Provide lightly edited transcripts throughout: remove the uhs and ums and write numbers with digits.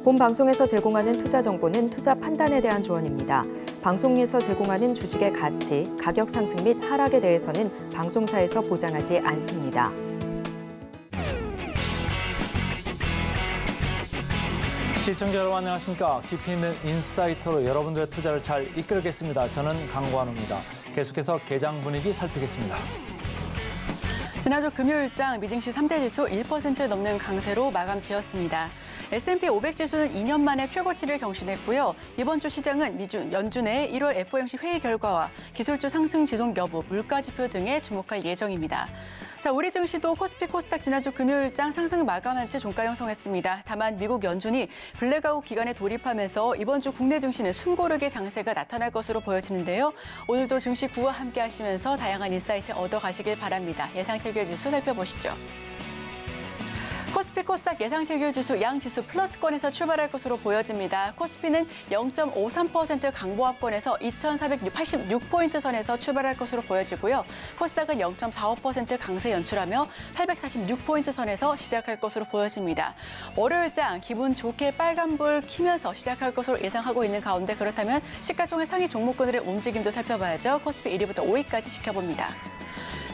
본 방송에서 제공하는 투자 정보는 투자 판단에 대한 조언입니다. 방송에서 제공하는 주식의 가치, 가격 상승 및 하락에 대해서는 방송사에서 보장하지 않습니다. 시청자 여러분 안녕하십니까. 깊이 있는 인사이트로 여러분들의 투자를 잘 이끌겠습니다. 저는 강관우입니다. 계속해서 개장 분위기 살피겠습니다. 지난주 금요일장 미증시 3대 지수 1% 넘는 강세로 마감 지었습니다. S&P 500 지수는 2년 만에 최고치를 경신했고요. 이번 주 시장은 연준의 1월 FOMC 회의 결과와 기술주 상승 지속 여부, 물가 지표 등에 주목할 예정입니다. 자, 우리 증시도 코스피 코스닥 지난주 금요일장 상승 마감한 채 종가 형성했습니다. 다만 미국 연준이 블랙아웃 기간에 돌입하면서 이번 주 국내 증시는 숨고르게 장세가 나타날 것으로 보여지는데요. 오늘도 증시 구와 함께 하시면서 다양한 인사이트 얻어가시길 바랍니다. 예상체결지수 살펴보시죠. 코스피 코스닥 예상체결지수 양 지수 플러스권에서 출발할 것으로 보여집니다. 코스피는 0.53% 강보합권에서 2,486포인트 선에서 출발할 것으로 보여지고요. 코스닥은 0.45% 강세 연출하며 846포인트 선에서 시작할 것으로 보여집니다. 월요일장 기분 좋게 빨간불 켜면서 시작할 것으로 예상하고 있는 가운데 그렇다면 시가총액 상위 종목군들의 움직임도 살펴봐야죠. 코스피 1위부터 5위까지 지켜봅니다.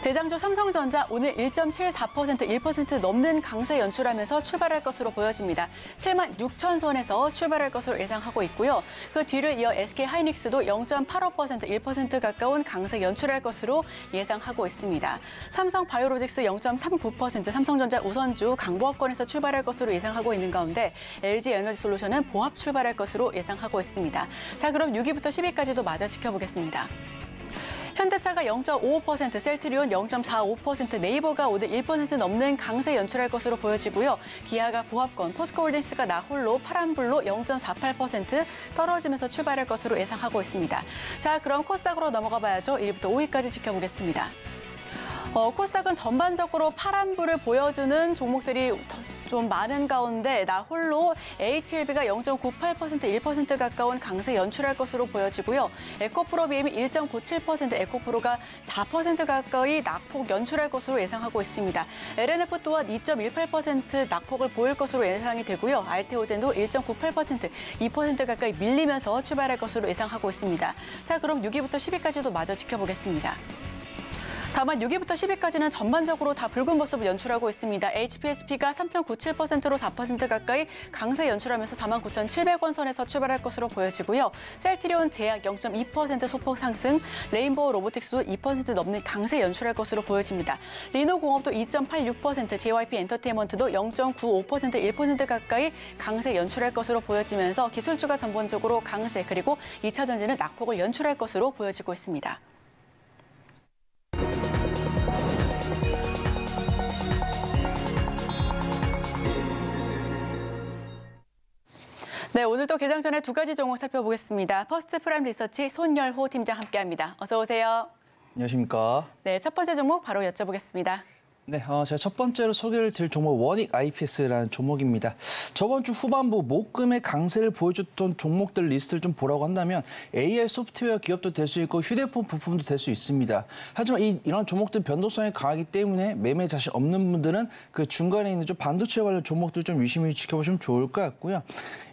대장주 삼성전자 오늘 1.74%, 1% 넘는 강세 연출하면서 출발할 것으로 보여집니다. 76,000선에서 출발할 것으로 예상하고 있고요. 그 뒤를 이어 SK하이닉스도 0.85%, 1% 가까운 강세 연출할 것으로 예상하고 있습니다. 삼성바이오로직스 0.39%, 삼성전자 우선주 강보합권에서 출발할 것으로 예상하고 있는 가운데 LG에너지솔루션은 보합 출발할 것으로 예상하고 있습니다. 자, 그럼 6위부터 10위까지도 마저 지켜보겠습니다. 현대차가 0.55%, 셀트리온 0.45%, 네이버가 오늘 1% 넘는 강세 연출할 것으로 보여지고요. 기아가 보합권, 포스코홀딩스가 나홀로 파란불로 0.48% 떨어지면서 출발할 것으로 예상하고 있습니다. 자, 그럼 코스닥으로 넘어가 봐야죠. 1위부터 5위까지 지켜보겠습니다. 코스닥은 전반적으로 파란불을 보여주는 종목들이 좀 많은 가운데 나홀로 HLB가 0.98%, 1% 가까운 강세 연출할 것으로 보여지고요. 에코프로비엠이 1.97%, 에코프로가 4% 가까이 낙폭 연출할 것으로 예상하고 있습니다. LNF 또한 2.18% 낙폭을 보일 것으로 예상이 되고요. 알테오젠도 1.98%, 2% 가까이 밀리면서 출발할 것으로 예상하고 있습니다. 자, 그럼 6위부터 10위까지도 마저 지켜보겠습니다. 다만 6위부터 10위까지는 전반적으로 다 붉은 모습을 연출하고 있습니다. HPSP가 3.97%로 4% 가까이 강세 연출하면서 49,700원 선에서 출발할 것으로 보여지고요. 셀트리온 제약 0.2% 소폭 상승, 레인보우 로보틱스도 2% 넘는 강세 연출할 것으로 보여집니다. 리노공업도 2.86%, JYP 엔터테인먼트도 0.95%, 1% 가까이 강세 연출할 것으로 보여지면서 기술주가 전반적으로 강세, 그리고 2차전지는 낙폭을 연출할 것으로 보여지고 있습니다. 네, 오늘도 개장 전에 두 가지 종목 살펴보겠습니다. 퍼스트 프라임 리서치 손열호 팀장 함께합니다. 어서 오세요. 안녕하십니까. 네, 첫 번째 종목 바로 여쭤보겠습니다. 네, 제가 첫 번째로 소개를 드릴 종목 원익 IPS라는 종목입니다. 저번 주 후반부 목금의 강세를 보여줬던 종목들 리스트를 좀 보라고 한다면 AI 소프트웨어 기업도 될 수 있고 휴대폰 부품도 될 수 있습니다. 하지만 이런 종목들 변동성이 강하기 때문에 매매 자신 없는 분들은 그 중간에 있는 좀 반도체 관련 종목들 좀 유심히 지켜보시면 좋을 것 같고요.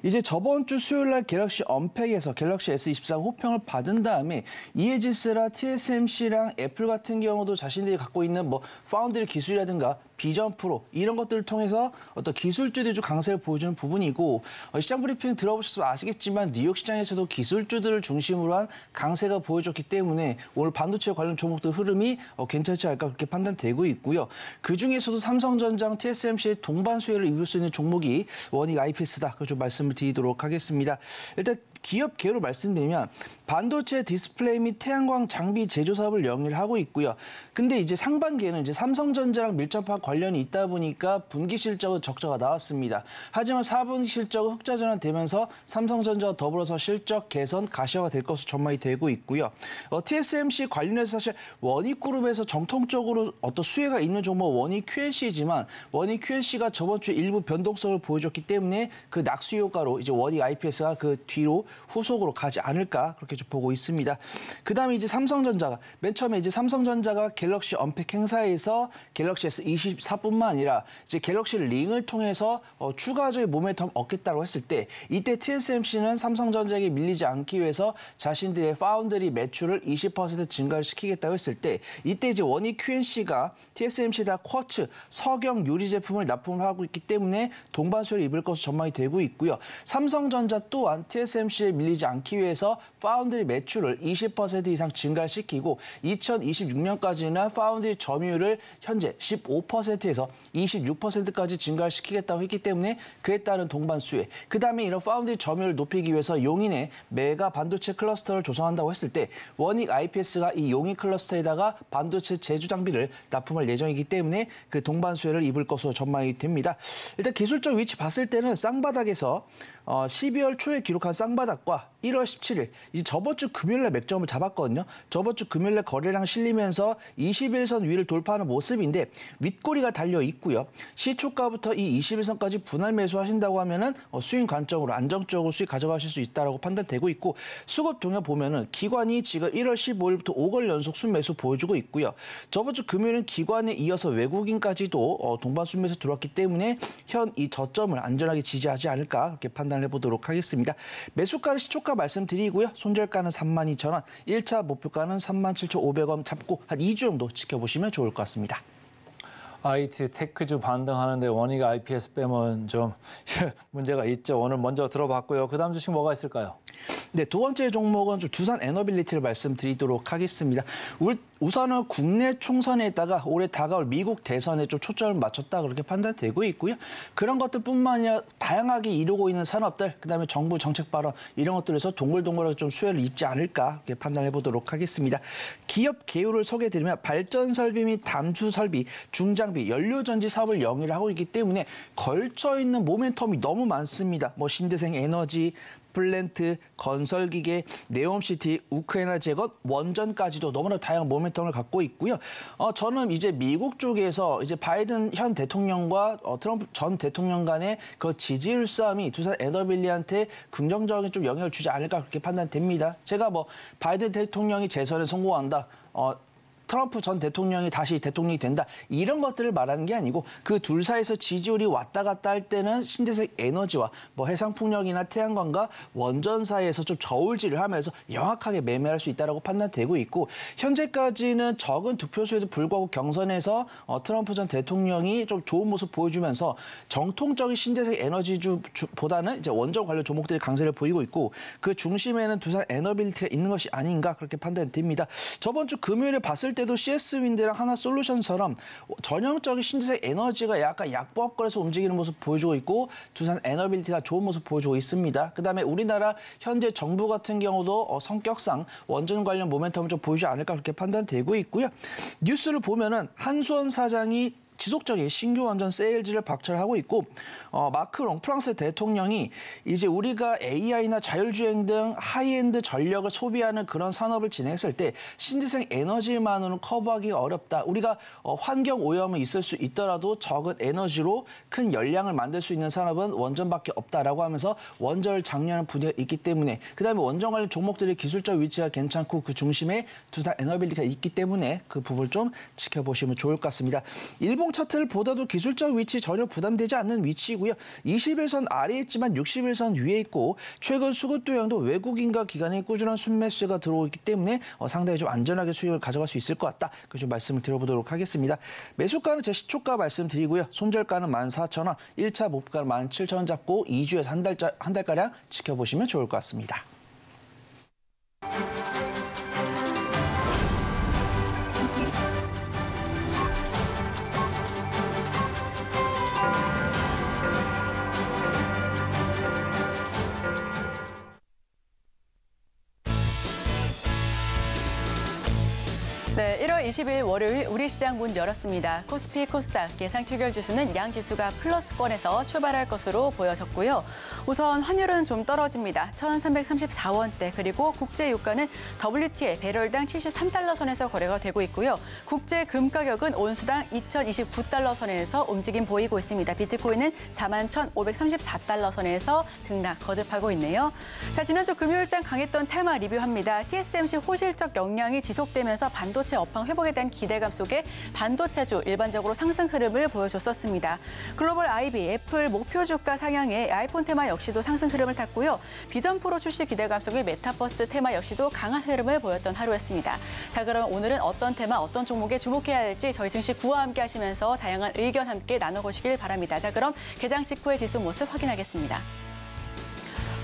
이제 저번 주 수요일 날 갤럭시 언팩에서 갤럭시 S24 호평을 받은 다음에 이에지스라 TSMC랑 애플 같은 경우도 자신들이 갖고 있는 뭐 파운드리 기술이라든가 비전 프로 이런 것들을 통해서 어떤 기술주들이 좀 강세를 보여주는 부분이고 시장 브리핑 들어보셔서 아시겠지만 뉴욕 시장에서도 기술주들을 중심으로 한 강세가 보여줬기 때문에 오늘 반도체 관련 종목들 흐름이 괜찮지 않을까 그렇게 판단되고 있고요. 그중에서도 삼성전자랑 TSMC의 동반 수혜를 입을 수 있는 종목이 원익 IPS다. 그걸 좀 말씀을 드리도록 하겠습니다. 일단 기업 개요로 말씀드리면 반도체 디스플레이 및 태양광 장비 제조 사업을 영위를 하고 있고요. 근데 이제 상반기에는 이제 삼성전자랑 밀접한 관련이 있다 보니까 분기 실적은 적자가 나왔습니다. 하지만 4분기 실적은 흑자 전환되면서 삼성전자와 더불어서 실적 개선 가시화가 될 것으로 전망이 되고 있고요. TSMC 관련해서 사실 원익그룹에서 정통적으로 어떤 수혜가 있는 종목 원익 QNC지만 원익 QNC가 저번 주에 일부 변동성을 보여줬기 때문에 그 낙수 효과로 이제 원익 IPS가 그 뒤로 후속으로 가지 않을까 그렇게 좀 보고 있습니다. 그다음에 이제 삼성전자가 맨 처음에 이제 삼성전자가 갤럭시 언팩 행사에서 갤럭시 S24뿐만 아니라 이제 갤럭시 링을 통해서 추가적인 모멘텀 얻겠다고 했을 때 이때 TSMC는 삼성전자에게 밀리지 않기 위해서 자신들의 파운드리 매출을 20% 증가를 시키겠다고 했을 때 이때 이제 원익 QNC가 TSMC에다 쿼츠 석영 유리 제품을 납품을 하고 있기 때문에 동반수를 입을 것으로 전망이 되고 있고요. 삼성전자 또한 TSMC에 밀리지 않기 위해서 파운드리 매출을 20% 이상 증가를 시키고 2026년까지는 파운드리 점유율을 현재 15%에서 26%까지 증가를 시키겠다고 했기 때문에 그에 따른 동반 수혜. 그다음에 이런 파운드리 점유율을 높이기 위해서 용인에 메가 반도체 클러스터를 조성한다고 했을 때 원익 IPS가 이 용인 클러스터에다가 반도체 제조 장비를 납품할 예정이기 때문에 그 동반 수혜를 입을 것으로 전망이 됩니다. 일단 기술적 위치 봤을 때는 쌍바닥에서 12월 초에 기록한 쌍바닥과 1월 17일, 이제 저번 주 금요일에 맥점을 잡았거든요. 저번 주 금요일에 거래량 실리면서 21선 위를 돌파하는 모습인데 윗꼬리가 달려 있고요. 시초가부터 이 21선까지 분할 매수하신다고 하면은 수익 관점으로 안정적으로 수익 가져가실 수 있다라고 판단되고 있고 수급 동향 보면은 기관이 지금 1월 15일부터 5걸 연속 순매수 보여주고 있고요. 저번 주 금요일은 기관에 이어서 외국인까지도 동반 순매수 들어왔기 때문에 현 이 저점을 안전하게 지지하지 않을까 그렇게 판단해 보도록 하겠습니다. 매수가를 시초가 말씀드리고요. 손절가는 32,000원, 1차 목표가는 37,500원 잡고 한 2주 정도 지켜보시면 좋을 것 같습니다. IT 테크주 반등하는데 원익 IPS 빼면 좀 문제가 있죠. 오늘 먼저 들어봤고요. 그다음 주식 뭐가 있을까요? 네, 두 번째 종목은 좀 두산 에너빌리티를 말씀드리도록 하겠습니다. 우선은 국내 총선에다가 올해 다가올 미국 대선에 좀 초점을 맞췄다 그렇게 판단되고 있고요. 그런 것들뿐만 아니라 다양하게 이루고 있는 산업들, 그다음에 정부 정책 발언 이런 것들에서 동글동글하게 좀 수혜를 입지 않을까 그렇게 판단해 보도록 하겠습니다. 기업 개요를 소개해드리면 발전 설비 및 담수 설비, 중장비, 연료전지 사업을 영위를 하고 있기 때문에 걸쳐 있는 모멘텀이 너무 많습니다. 뭐 신재생 에너지, 플랜트, 건설기계, 네옴시티, 우크라이나 원전까지도 너무나 다양한 모멘텀을 갖고 있고요. 저는 이제 미국 쪽에서 이제 바이든 현 대통령과 트럼프 전 대통령 간의 그 지지율 싸움이 두산 에너빌리한테 긍정적인 좀 영향을 주지 않을까 그렇게 판단됩니다. 제가 뭐 바이든 대통령이 재선에 성공한다. 트럼프 전 대통령이 다시 대통령이 된다. 이런 것들을 말하는 게 아니고 그 둘 사이에서 지지율이 왔다 갔다 할 때는 신재생 에너지와 뭐 해상풍력이나 태양광과 원전 사이에서 좀 저울질을 하면서 명확하게 매매할 수 있다고 판단되고 있고 현재까지는 적은 득표수에도 불구하고 경선에서 트럼프 전 대통령이 좀 좋은 모습 보여주면서 정통적인 신재생 에너지주보다는 이제 원전 관련 종목들이 강세를 보이고 있고 그 중심에는 두산 에너빌리티가 있는 것이 아닌가 그렇게 판단됩니다. 저번 주 금요일에 봤을 때도 CS윈드랑 하나솔루션처럼 전형적인 신재생 에너지가 약간 약보합권에서 움직이는 모습 보여주고 있고 두산 에너빌리티가 좋은 모습 보여주고 있습니다. 그다음에 우리나라 현재 정부 같은 경우도 성격상 원전 관련 모멘텀을 좀 보이지 않을까 그렇게 판단되고 있고요. 뉴스를 보면은 한수원 사장이 지속적인 신규 원전 세일즈를 박철하고 있고 마크롱 프랑스 대통령이 이제 우리가 AI나 자율주행 등 하이엔드 전력을 소비하는 그런 산업을 진행했을 때 신재생 에너지만으로는 커버하기가 어렵다. 우리가 환경 오염은 있을 수 있더라도 적은 에너지로 큰 열량을 만들 수 있는 산업은 원전밖에 없다라고 하면서 원전을 장려하는 분위기가 있기 때문에 그다음에 원전 관련 종목들의 기술적 위치가 괜찮고 그 중심에 두산 에너빌리티가 있기 때문에 그 부분을 좀 지켜보시면 좋을 것 같습니다. 일본 차트를 보다도 기술적 위치 전혀 부담되지 않는 위치이고요. 21선 아래에 있지만 61선 위에 있고 최근 수급 도형도 외국인과 기관의 꾸준한 순매수가 들어오기 때문에 상당히 좀 안전하게 수익을 가져갈 수 있을 것 같다. 그 좀 말씀을 드려보도록 하겠습니다. 매수가는 제 시초가 말씀드리고요. 손절가는 14,000원, 1차 목표가는 17,000원 잡고 2주에서 한 달가량 지켜보시면 좋을 것 같습니다. 네, 1월 20일 월요일 우리 시장 문 열었습니다. 코스피, 코스닥 예상 체결 지수는 양 지수가 플러스권에서 출발할 것으로 보여졌고요. 우선 환율은 좀 떨어집니다. 1,334원대, 그리고 국제 유가는 WTI 배럴당 73달러 선에서 거래가 되고 있고요. 국제 금 가격은 온수당 2,029달러 선에서 움직임 보이고 있습니다. 비트코인은 41,534달러 선에서 등락 거듭하고 있네요. 자, 지난주 금요일장 강했던 테마 리뷰합니다. TSMC 호실적 역량이 지속되면서 반도체 업황 회복에 대한 기대감 속에 반도체주 일반적으로 상승 흐름을 보여줬었습니다. 글로벌 IB, 애플 목표 주가 상향에 아이폰 테마 역시도 상승 흐름을 탔고요. 비전 프로 출시 기대감 속에 메타버스 테마 역시도 강한 흐름을 보였던 하루였습니다. 자, 그럼 오늘은 어떤 테마, 어떤 종목에 주목해야 할지 저희 증시 구와 함께 하시면서 다양한 의견 함께 나눠보시길 바랍니다. 자, 그럼 개장 직후의 지수 모습 확인하겠습니다.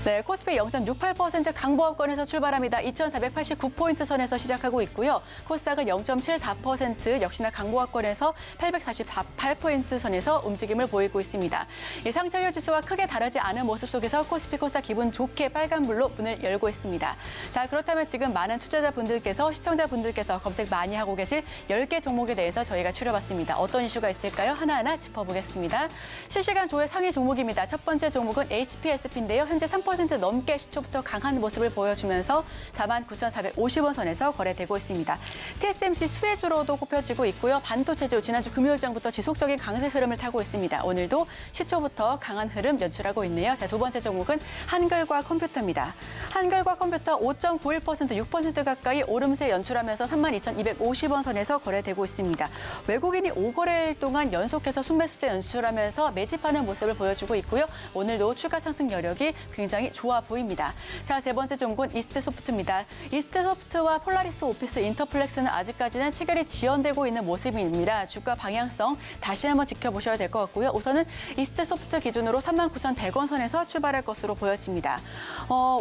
네, 코스피 0.68% 강보합권에서 출발합니다. 2,489포인트 선에서 시작하고 있고요. 코스닥은 0.74% 역시나 강보합권에서 848포인트 선에서 움직임을 보이고 있습니다. 상체율 지수와 크게 다르지 않은 모습 속에서 코스피, 코스닥 기분 좋게 빨간불로 문을 열고 있습니다. 자, 그렇다면 지금 많은 투자자분들께서, 시청자분들께서 검색 많이 하고 계실 10개 종목에 대해서 저희가 추려봤습니다. 어떤 이슈가 있을까요? 하나하나 짚어보겠습니다. 실시간 조회 상위 종목입니다. 첫 번째 종목은 HPSP인데요. 현재 3% 넘게 시초부터 강한 모습을 보여주면서 49,450원 선에서 거래되고 있습니다. TSMC 수혜주로도 꼽혀지고 있고요. 반도체주 지난주 금요일장부터 지속적인 강세 흐름을 타고 있습니다. 오늘도 시초부터 강한 흐름 연출하고 있네요. 자, 두 번째 종목은 한글과 컴퓨터입니다. 한글과 컴퓨터 5.91%, 6% 가까이 오름세 연출하면서 32,250원 선에서 거래되고 있습니다. 외국인이 5거래일 동안 연속해서 순매수세 연출하면서 매집하는 모습을 보여주고 있고요. 오늘도 추가 상승 여력이 굉장히 좋아 보입니다. 자, 세 번째 종목은 이스트소프트입니다. 이스트소프트와 폴라리스 오피스, 인터플렉스는 아직까지는 체결이 지연되고 있는 모습입니다. 주가 방향성 다시 한번 지켜보셔야 될 것 같고요. 우선은 이스트소프트 기준으로 39,100원 선에서 출발할 것으로 보여집니다.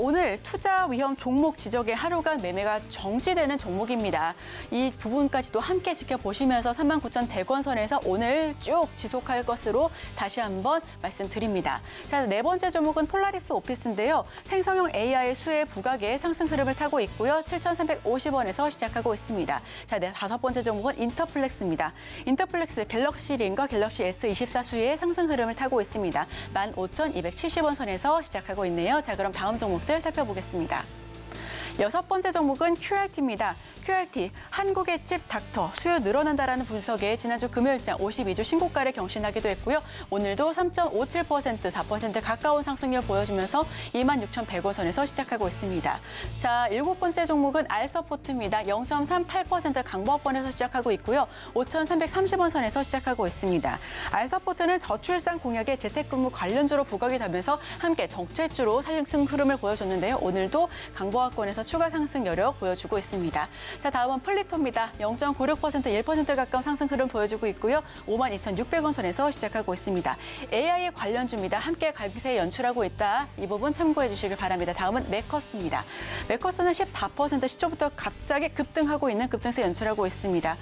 오늘 투자 위험 종목 지적에 하루간 매매가 정지되는 종목입니다. 이 부분까지도 함께 지켜보시면서 39,100원 선에서 오늘 쭉 지속할 것으로 다시 한번 말씀드립니다. 자, 네 번째 종목은 폴라리스 오피스인데요. 생성형 AI 수혜 부각의 상승 흐름을 타고 있고요. 7,350원에서 시작하고 있습니다. 자, 네, 다섯 번째 종목은 인터플렉스입니다. 인터플렉스 갤럭시 링과 갤럭시 S24 수혜의 상승 흐름을 타고 있습니다. 15,270원 선에서 시작하고 있네요. 자, 그럼 다음 종목들 살펴보겠습니다. 여섯 번째 종목은 QRT입니다. QRT, 한국의 칩 닥터, 수요 늘어난다라는 분석에 지난주 금요일장 52주 신고가를 경신하기도 했고요. 오늘도 3.57%, 4% 가까운 상승률 보여주면서 26,100원 선에서 시작하고 있습니다. 자, 일곱 번째 종목은 알서포트입니다. 0.38% 강보합권에서 시작하고 있고요. 5,330원 선에서 시작하고 있습니다. 알서포트는 저출산 공약에 재택근무 관련주로 부각이 되면서 함께 정체주로 상승 흐름을 보여줬는데요. 오늘도 강보합권에서 추가 상승 여력 보여주고 있습니다. 자, 다음은 플리토입니다. 0.96%, 1% 가까운 상승 흐름 보여주고 있고요. 52,600원 선에서 시작하고 있습니다. AI 관련주입니다. 함께 갈기세 연출하고 있다. 이 부분 참고해 주시길 바랍니다. 다음은 메커스입니다. 메커스는 14% 시초부터 갑자기 급등하고 있는 급등세 연출하고 있습니다.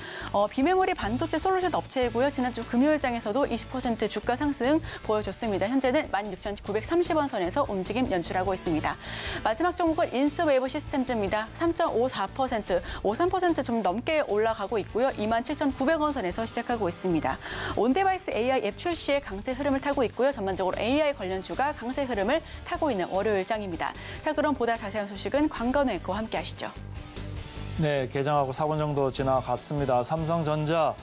비메모리 반도체 솔루션 업체이고요. 지난주 금요일장에서도 20% 주가 상승 보여줬습니다. 현재는 16,930원 선에서 움직임 연출하고 있습니다. 마지막 종목은 인스웨이브 시스템즈입니다. 3.54%, 53% 좀 넘게 올라가고 있고요. 27,900원 선에서 시작하고 있습니다. 온데바이스 AI 앱 출시의 강세 흐름을 타고 있고요. 전반적으로 AI 관련주가 강세 흐름을 타고 있는 월요일장입니다. 자, 그럼 보다 자세한 소식은 광건우 앵커와 함께 하시죠. 네, 개장하고 4분 정도 지나갔습니다. 삼성전자,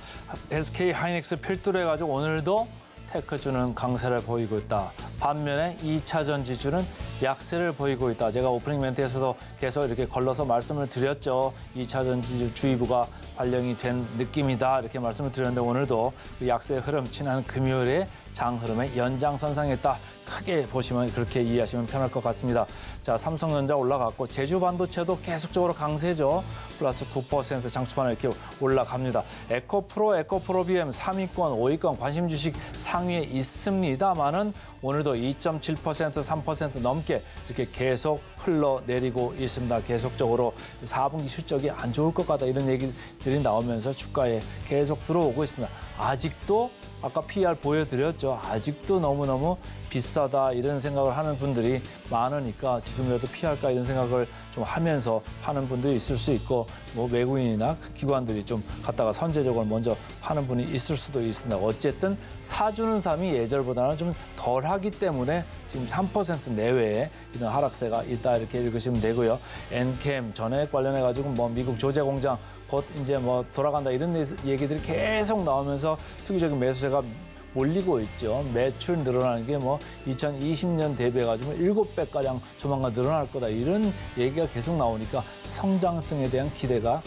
SK하이닉스 필두로 해가지고 오늘도 테크주는 강세를 보이고 있다. 반면에 2차 전지주는 약세를 보이고 있다. 제가 오프닝 멘트에서도 계속 이렇게 걸러서 말씀을 드렸죠. 2차 전지주 주의보가 발령이 된 느낌이다. 이렇게 말씀을 드렸는데 오늘도 그 약세 흐름 지난 금요일에 장 흐름의 연장선상에 딱 크게 보시면 그렇게 이해하시면 편할 것 같습니다. 자, 삼성전자 올라갔고 제주 반도체도 계속적으로 강세죠. 플러스 9% 장초반에 이렇게 올라갑니다. 에코프로 BM 3위권, 5위권 관심 주식 상위에 있습니다만은 오늘도 2.7%, 3% 넘게 이렇게 계속 흘러내리고 있습니다. 계속적으로 4분기 실적이 안 좋을 것 같다 이런 얘기들이 나오면서 주가에 계속 들어오고 있습니다. 아직도 아까 PR 보여드렸죠. 아직도 너무너무 비싸다 이런 생각을 하는 분들이 많으니까 지금이라도 PR까 이런 생각을 좀 하면서 하는 분도 있을 수 있고 뭐 외국인이나 기관들이 좀 갖다가 선제적으로 먼저 하는 분이 있을 수도 있습니다. 어쨌든 사주는 3이 예절보다는 좀 덜하기 때문에 지금 3% 내외에 이런 하락세가 있다 이렇게 읽으시면 되고요. 엔캠 전액 관련해 가지고 뭐 미국 조제 공장 곧 이제 뭐 돌아간다 이런 얘기들이 계속 나오면서 투기적인 매수세가 몰리고 있죠. 매출 늘어나는 게 뭐 2020년 대비해가지고 7배가량 조만간 늘어날 거다. 이런 얘기가 계속 나오니까 성장성에 대한 기대가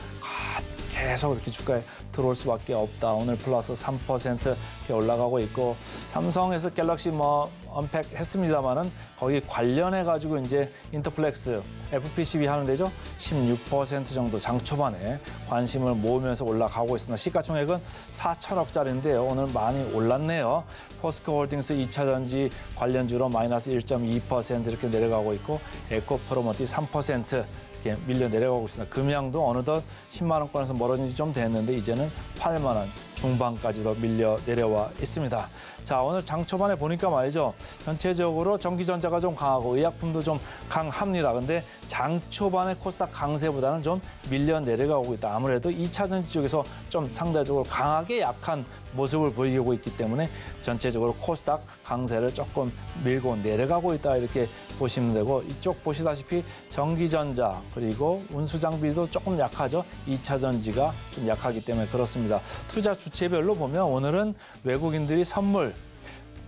계속 이렇게 주가에 들어올 수밖에 없다. 오늘 플러스 3% 이렇게 올라가고 있고 삼성에서 갤럭시 뭐 언팩 했습니다만은 거기 관련해 가지고 이제 인터플렉스 FP12 하는 데죠. 16% 정도 장 초반에 관심을 모으면서 올라가고 있습니다. 시가총액은 4천억짜리인데요. 오늘 많이 올랐네요. 포스코홀딩스 2차전지 관련주로 마이너스 1.2% 이렇게 내려가고 있고 에코프로머티 3% 이렇게 밀려 내려가고 있습니다. 금양도 어느덧 10만 원권에서 멀어진 지 좀 됐는데 이제는 8만 원 중반까지도 밀려 내려와 있습니다. 자, 오늘 장 초반에 보니까 말이죠. 전체적으로 전기전자가 좀 강하고 의약품도 좀 강합니다. 근데 장 초반에 코스닥 강세보다는 좀 밀려 내려가고 있다. 아무래도 2차전지 쪽에서 좀 상대적으로 강하게 약한 모습을 보이고 있기 때문에 전체적으로 코스닥 강세를 조금 밀고 내려가고 있다. 이렇게 보시면 되고 이쪽 보시다시피 전기전자 그리고 운수장비도 조금 약하죠. 2차전지가 좀 약하기 때문에 그렇습니다. 투자 주체별로 보면 오늘은 외국인들이 선물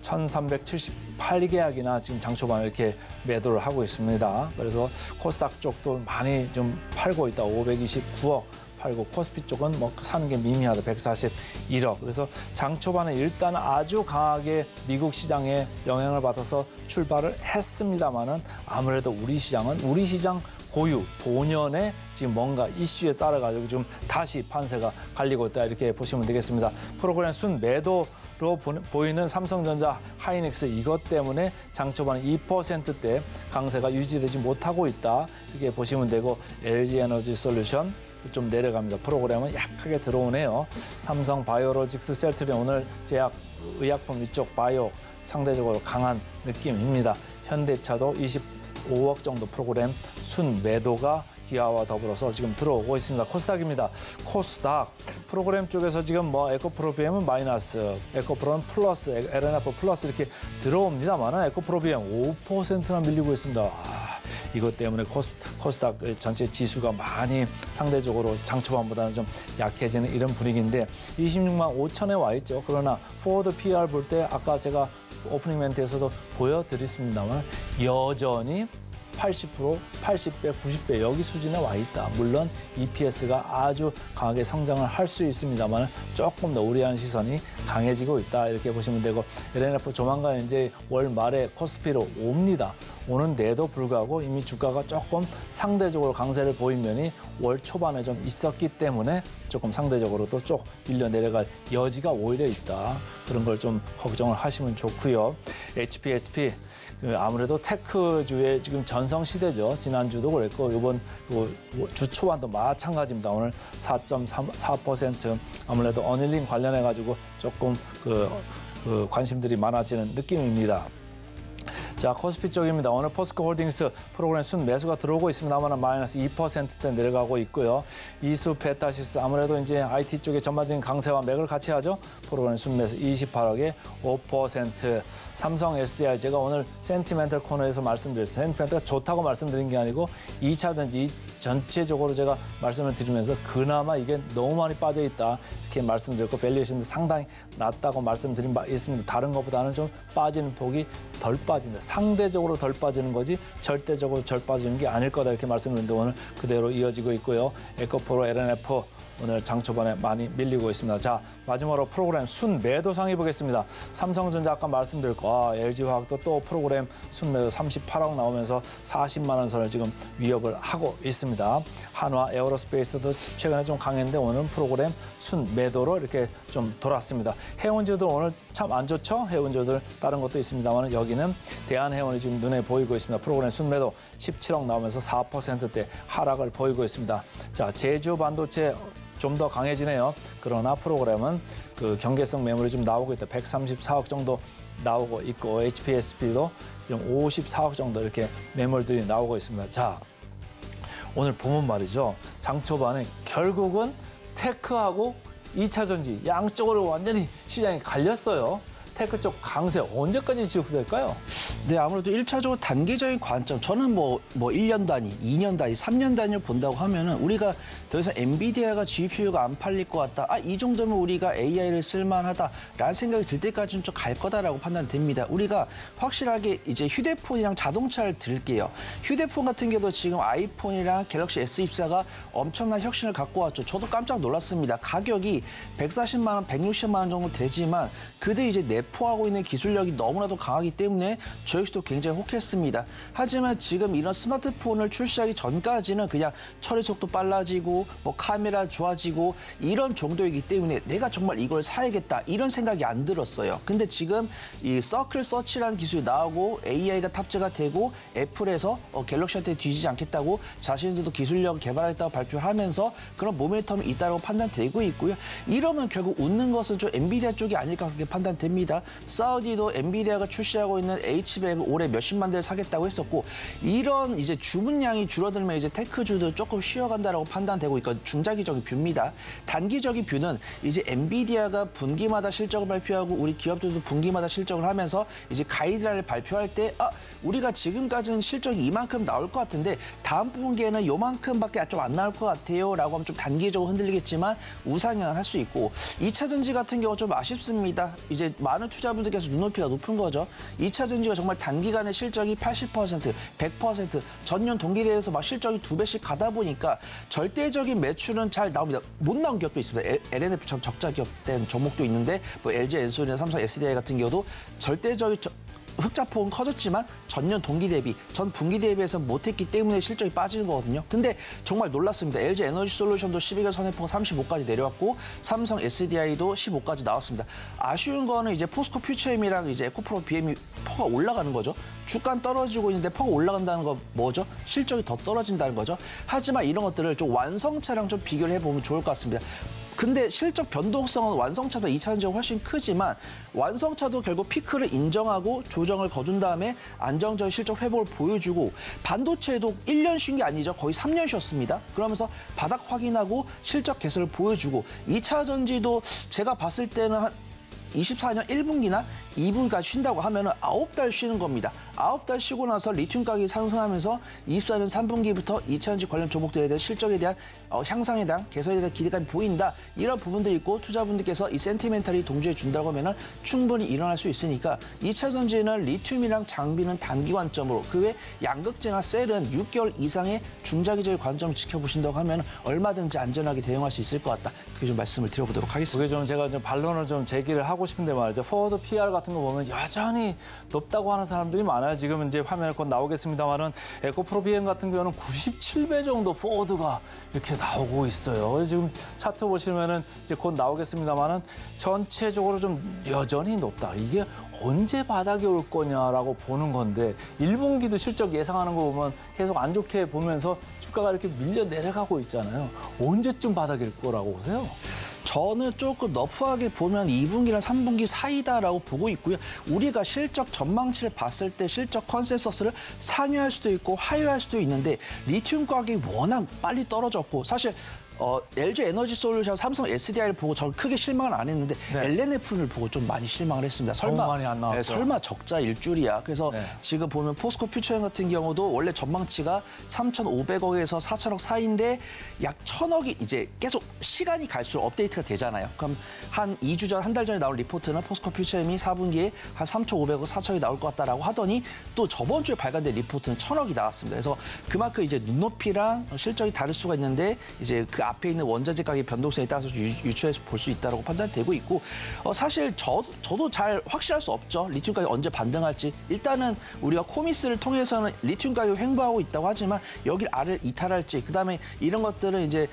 1,378계약이나 지금 장 초반에 이렇게 매도를 하고 있습니다. 그래서 코스닥 쪽도 많이 좀 팔고 있다. 529억 팔고 코스피 쪽은 뭐 사는 게 미미하다. 141억. 그래서 장 초반에 일단 아주 강하게 미국 시장에 영향을 받아서 출발을 했습니다만은 아무래도 우리 시장 고유, 본연의 지금 뭔가 이슈에 따라 가지고 좀 다시 판세가 갈리고 있다 이렇게 보시면 되겠습니다. 프로그램 순 매도로 보이는 삼성전자, 하이닉스 이것 때문에 장 초반에 2%대 강세가 유지되지 못하고 있다 이렇게 보시면 되고 LG에너지솔루션 좀 내려갑니다. 프로그램은 약하게 들어오네요. 삼성 바이오로직스 셀트리온 오늘 제약 의약품 이쪽 바이오 상대적으로 강한 느낌입니다. 현대차도 25억 정도 프로그램 순 매도가 기아와 더불어서 지금 들어오고 있습니다. 코스닥입니다. 코스닥 프로그램 쪽에서 지금 뭐 에코프로비엠은 마이너스, 에코프로는 플러스, LNF 플러스 이렇게 들어옵니다만 에코프로비엠 5%나 밀리고 있습니다. 이것 때문에 코스닥 전체 지수가 많이 상대적으로 장 초반보다는 좀 약해지는 이런 분위기인데 26만 5천에 와 있죠. 그러나 포워드 PR 볼 때 아까 제가 오프닝 멘트에서도 보여드렸습니다만 여전히 80%, 80배, 90배 여기 수준에 와 있다. 물론 EPS가 아주 강하게 성장을 할 수 있습니다만 조금 더 우려한 시선이 강해지고 있다. 이렇게 보시면 되고 LNF 조만간 이제 월 말에 코스피로 옵니다. 오는데도 불구하고 이미 주가가 조금 상대적으로 강세를 보인 면이 월 초반에 좀 있었기 때문에 조금 상대적으로 또 쭉 밀려 내려갈 여지가 오히려 있다. 그런 걸 좀 걱정을 하시면 좋고요. HPSP 아무래도 테크주의 지금 전성시대죠. 지난주도 그랬고 이번 주 초반도 마찬가지입니다. 오늘 4.4% 아무래도 어닐링 관련해가지고 조금 관심들이 많아지는 느낌입니다. 자, 코스피 쪽입니다. 오늘 포스코홀딩스 프로그램 순 매수가 들어오고 있습니다만 마이너스 2%대 내려가고 있고요. 이수 페타시스 아무래도 이제 IT 쪽의 전반적인 강세와 맥을 같이 하죠. 프로그램 순 매수 28억에 5%. 삼성 SDI 제가 오늘 센티멘털 코너에서 말씀드렸어요. 센티멘털가 좋다고 말씀드린 게 아니고 2차전지 전체적으로 제가 말씀을 드리면서 그나마 이게 너무 많이 빠져 있다 이렇게 말씀드렸고 밸류에이션도 상당히 낮다고 말씀드린 바 있습니다. 다른 것보다는 좀 빠지는 폭이 덜 빠진다. 상대적으로 덜 빠지는 거지 절대적으로 덜 빠지는 게 아닐 거다 이렇게 말씀드렸는데 오늘 그대로 이어지고 있고요. 에코프로, LNF 오늘 장 초반에 많이 밀리고 있습니다. 자, 마지막으로 프로그램 순 매도 상위 보겠습니다. 삼성전자 아까 말씀드렸고 LG화학도 또 프로그램 순 매도 38억 나오면서 40만 원 선을 지금 위협을 하고 있습니다. 한화 에어로스페이스도 최근에 좀 강했는데 오늘은 프로그램 순 매도로 이렇게 좀 돌았습니다. 해운주들 오늘 참 안 좋죠? 해운주들 다른 것도 있습니다만 여기는 대한해운이 지금 눈에 보이고 있습니다. 프로그램 순 매도 17억 나오면서 4%대 하락을 보이고 있습니다. 자, 제주 반도체 좀 더 강해지네요. 그러나 프로그램은 그 경계성 매물이 좀 나오고 있다. 134억 정도 나오고 있고 HPSP도 지금 54억 정도 이렇게 매물들이 나오고 있습니다. 자, 오늘 보면 말이죠. 장 초반에 결국은 테크하고 2차 전지 양쪽으로 완전히 시장이 갈렸어요. 테크 쪽 강세 언제까지 지속될까요? 네, 아무래도 1차적으로 단기적인 관점, 저는 뭐 1년 단위, 2년 단위, 3년 단위를 본다고 하면은 우리가 더 이상 엔비디아가 GPU가 안 팔릴 것 같다. 이 정도면 우리가 AI를 쓸만하다라는 생각이 들 때까지는 좀 갈 거다라고 판단됩니다. 우리가 확실하게 이제 휴대폰이랑 자동차를 들게요. 휴대폰 같은 경우도 지금 아이폰이랑 갤럭시 S24가 엄청난 혁신을 갖고 왔죠. 저도 깜짝 놀랐습니다. 가격이 140만 원, 160만 원 정도 되지만 그들이 이제 내포하고 있는 기술력이 너무나도 강하기 때문에 저 역시도 굉장히 혹했습니다. 하지만 지금 이런 스마트폰을 출시하기 전까지는 그냥 처리 속도 빨라지고 뭐 카메라 좋아지고 이런 정도이기 때문에 내가 정말 이걸 사야겠다 이런 생각이 안 들었어요. 근데 지금 이 서클 서치라는 기술이 나오고 AI가 탑재가 되고 애플에서 갤럭시한테 뒤지지 않겠다고 자신들도 기술력 개발했다고 발표하면서 그런 모멘텀이 있다고 판단되고 있고요. 이러면 결국 웃는 것은 좀 엔비디아 쪽이 아닐까 그렇게 판단됩니다. 사우디도 엔비디아가 출시하고 있는 H100을 올해 몇십만 대를 사겠다고 했었고 이런 이제 주문량이 줄어들면 이제 테크주도 조금 쉬어간다라고 판단되고 있고 중장기적인 뷰입니다. 단기적인 뷰는 이제 엔비디아가 분기마다 실적을 발표하고 우리 기업들도 분기마다 실적을 하면서 이제 가이드라인을 발표할 때 우리가 지금까지는 실적이 이만큼 나올 것 같은데 다음 분기에는 요만큼밖에 좀 안 나올 것 같아요 라고 하면 좀 단기적으로 흔들리겠지만 우상향을 할 수 있고 2차 전지 같은 경우 좀 아쉽습니다. 이제 많은 투자분들께서 눈높이가 높은 거죠. 2차 전지가 정말 단기간에 실적이 80%, 100% 전년 동기 대비해서 막 실적이 2배씩 가다 보니까 절대적인 매출은 잘 나옵니다. 못 나온 기업도 있습니다. LNF처럼 적자 기업된 종목도 있는데 뭐 LG 엔솔이나 삼성 SDI 같은 경우도 절대적인 흑자폭은 커졌지만 전년 동기 대비, 전 분기 대비해서 못했기 때문에 실적이 빠지는 거거든요. 근데 정말 놀랐습니다. LG 에너지 솔루션도 12개월 선행포가 35까지 내려왔고 삼성 SDI도 15까지 나왔습니다. 아쉬운 거는 이제 포스코 퓨처엠이랑 이제 에코프로 BM이 퍼가 올라가는 거죠. 주가는 떨어지고 있는데 퍼가 올라간다는 거 뭐죠? 실적이 더 떨어진다는 거죠. 하지만 이런 것들을 좀 완성차랑 좀 비교를 해보면 좋을 것 같습니다. 근데 실적 변동성은 완성차보다 2차 전지가 훨씬 크지만 완성차도 결국 피크를 인정하고 조정을 거둔 다음에 안정적인 실적 회복을 보여주고 반도체도 1년 쉰 게 아니죠. 거의 3년 쉬었습니다. 그러면서 바닥 확인하고 실적 개선을 보여주고 2차 전지도 제가 봤을 때는 한 24년 1분기나 2분기까지 쉰다고 하면 9달 쉬는 겁니다. 9달 쉬고 나서 리튬 가격이 상승하면서 24년 3분기부터 2차 전지 관련 종목들에 대한 실적에 대한 향상에 대한 개선에 대한 기대가 보인다. 이런 부분들이 있고 투자분들께서 이 센티멘탈이 동조해 준다고 하면 충분히 일어날 수 있으니까 2차 전지는 리튬이랑 장비는 단기 관점으로 그 외 양극재나 셀은 6개월 이상의 중장기적인 관점을 지켜보신다고 하면 얼마든지 안전하게 대응할 수 있을 것 같다. 그게 좀 말씀을 드려보도록 하겠습니다. 그게 좀 제가 좀 반론을 좀 제기를 하고 싶은데 말이죠. 포워드 PR 같은 거 보면 여전히 높다고 하는 사람들이 많아요. 지금 이제 화면에 곧 나오겠습니다만은 에코프로 BM 같은 경우는 97배 정도 포워드가 이렇게 나오고 있어요. 지금 차트 보시면은 이제 곧 나오겠습니다만은 전체적으로 좀 여전히 높다. 이게 언제 바닥이 올 거냐라고 보는 건데 1분기도 실적 예상하는 거 보면 계속 안 좋게 보면서 주가가 이렇게 밀려 내려가고 있잖아요. 언제쯤 바닥일 거라고 보세요? 저는 조금 너프하게 보면 2분기랑 3분기 사이다라고 보고 있고요. 우리가 실적 전망치를 봤을 때 실적 컨센서스를 상회할 수도 있고 하회할 수도 있는데 리튬 가격이 워낙 빨리 떨어졌고 사실 LG 에너지 솔루션, 삼성 SDI를 보고 저는 크게 실망을 안 했는데 네. LNF를 보고 좀 많이 실망을 했습니다. 설마 너무 많이 안 나왔죠. 네, 설마 적자일 줄이야. 그래서 네. 지금 보면 포스코 퓨처엠 같은 경우도 원래 전망치가 3,500억에서 4,000억 사이인데 약 1,000억이 이제 계속 시간이 갈수록 업데이트가 되잖아요. 그럼 한 2주 전, 한 달 전에 나온 리포트는 포스코 퓨처엠이 4분기에 한 3,500억, 4,000억이 나올 것 같다라고 하더니 또 저번 주에 발간된 리포트는 1,000억이 나왔습니다. 그래서 그만큼 이제 눈높이랑 실적이 다를 수가 있는데 이제 그 앞에 있는 원자재 가격 변동성에 따라서 유추해서 볼 수 있다고 판단되고 있고 사실 저도 잘 확실할 수 없죠. 리튬 가격이 언제 반등할지. 일단은 우리가 코미스를 통해서는 리튬 가격이 횡보하고 있다고 하지만 여기 아래를 이탈할지 그다음에 이런 것들은 이제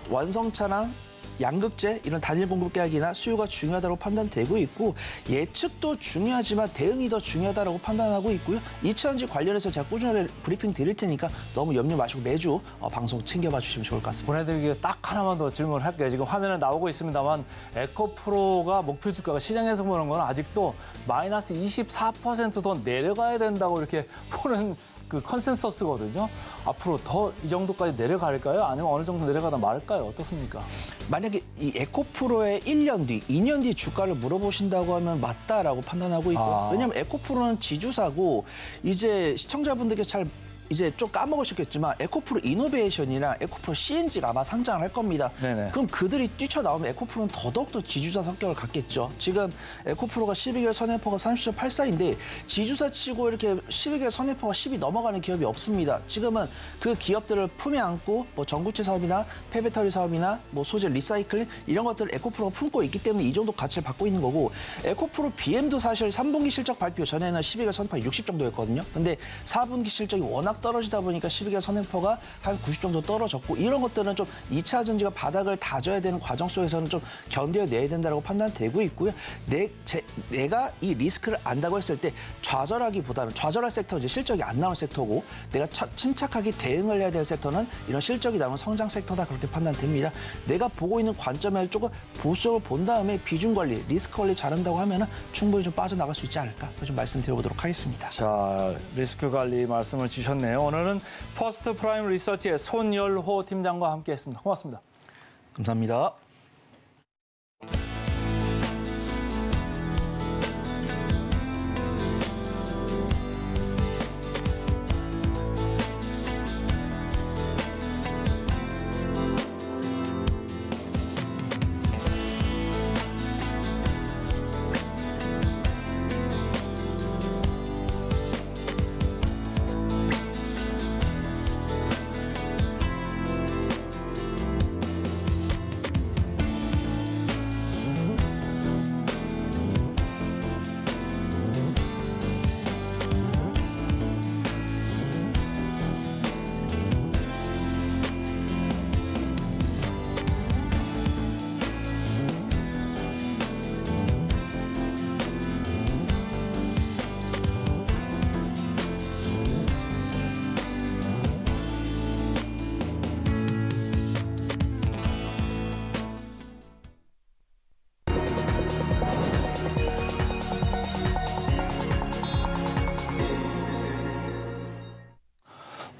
완성차랑 양극재 이런 단일 공급 계약이나 수요가 중요하다고 판단되고 있고 예측도 중요하지만 대응이 더 중요하다고 판단하고 있고요. 2차 전지 관련해서 제가 꾸준하게 브리핑 드릴 테니까 너무 염려 마시고 매주 방송 챙겨봐 주시면 좋을 것 같습니다. 보내드리기 딱 하나만 더 질문을 할게요. 지금 화면에 나오고 있습니다만 에코프로가 목표 주가가 시장에서 보는 건 아직도 마이너스 24% 더 내려가야 된다고 이렇게 보는 그 컨센서스거든요. 앞으로 더 이 정도까지 내려갈까요? 아니면 어느 정도 내려가다 말까요? 어떻습니까? 만약에 이 에코프로의 1년 뒤, 2년 뒤 주가를 물어보신다고 하면 맞다라고 판단하고 있고, 왜냐하면 에코프로는 지주사고 이제 시청자분들께 잘 이제 좀 까먹으셨겠지만 에코프로 이노베이션이랑 에코프로 CNG가 아마 상장을 할 겁니다. 네네. 그럼 그들이 뛰쳐나오면 에코프로는 더더욱더 지주사 성격을 갖겠죠. 지금 에코프로가 12개월 선행포가 30.84인데 지주사 치고 이렇게 12개월 선행포가 10이 넘어가는 기업이 없습니다. 지금은 그 기업들을 품에 안고 뭐 전구체 사업이나 폐배터리 사업이나 뭐 소재 리사이클링 이런 것들을 에코프로가 품고 있기 때문에 이 정도 가치를 받고 있는 거고, 에코프로 BM도 사실 3분기 실적 발표 전에는 12개월 선행포가 60 정도였거든요. 근데 4분기 실적이 워낙 떨어지다 보니까 12개월 선행포가 한 90 정도 떨어졌고, 이런 것들은 좀 2차 전지가 바닥을 다져야 되는 과정 속에서는 좀 견뎌내야 된다고 판단되고 있고요. 내가 이 리스크를 안다고 했을 때 좌절하기보다는, 좌절할 섹터는 이제 실적이 안 나올 섹터고, 내가 침착하게 대응을 해야 될 섹터는 이런 실적이 나오는 성장 섹터다, 그렇게 판단됩니다. 내가 보고 있는 관점에 조금 보수적으로 본 다음에 비중 관리, 리스크 관리 잘한다고 하면은 충분히 좀 빠져나갈 수 있지 않을까, 좀 말씀드려보도록 하겠습니다. 자, 리스크 관리 말씀을 주셨네요. 오늘은 퍼스트 프라임 리서치의 손열호 팀장과 함께했습니다. 고맙습니다. 감사합니다.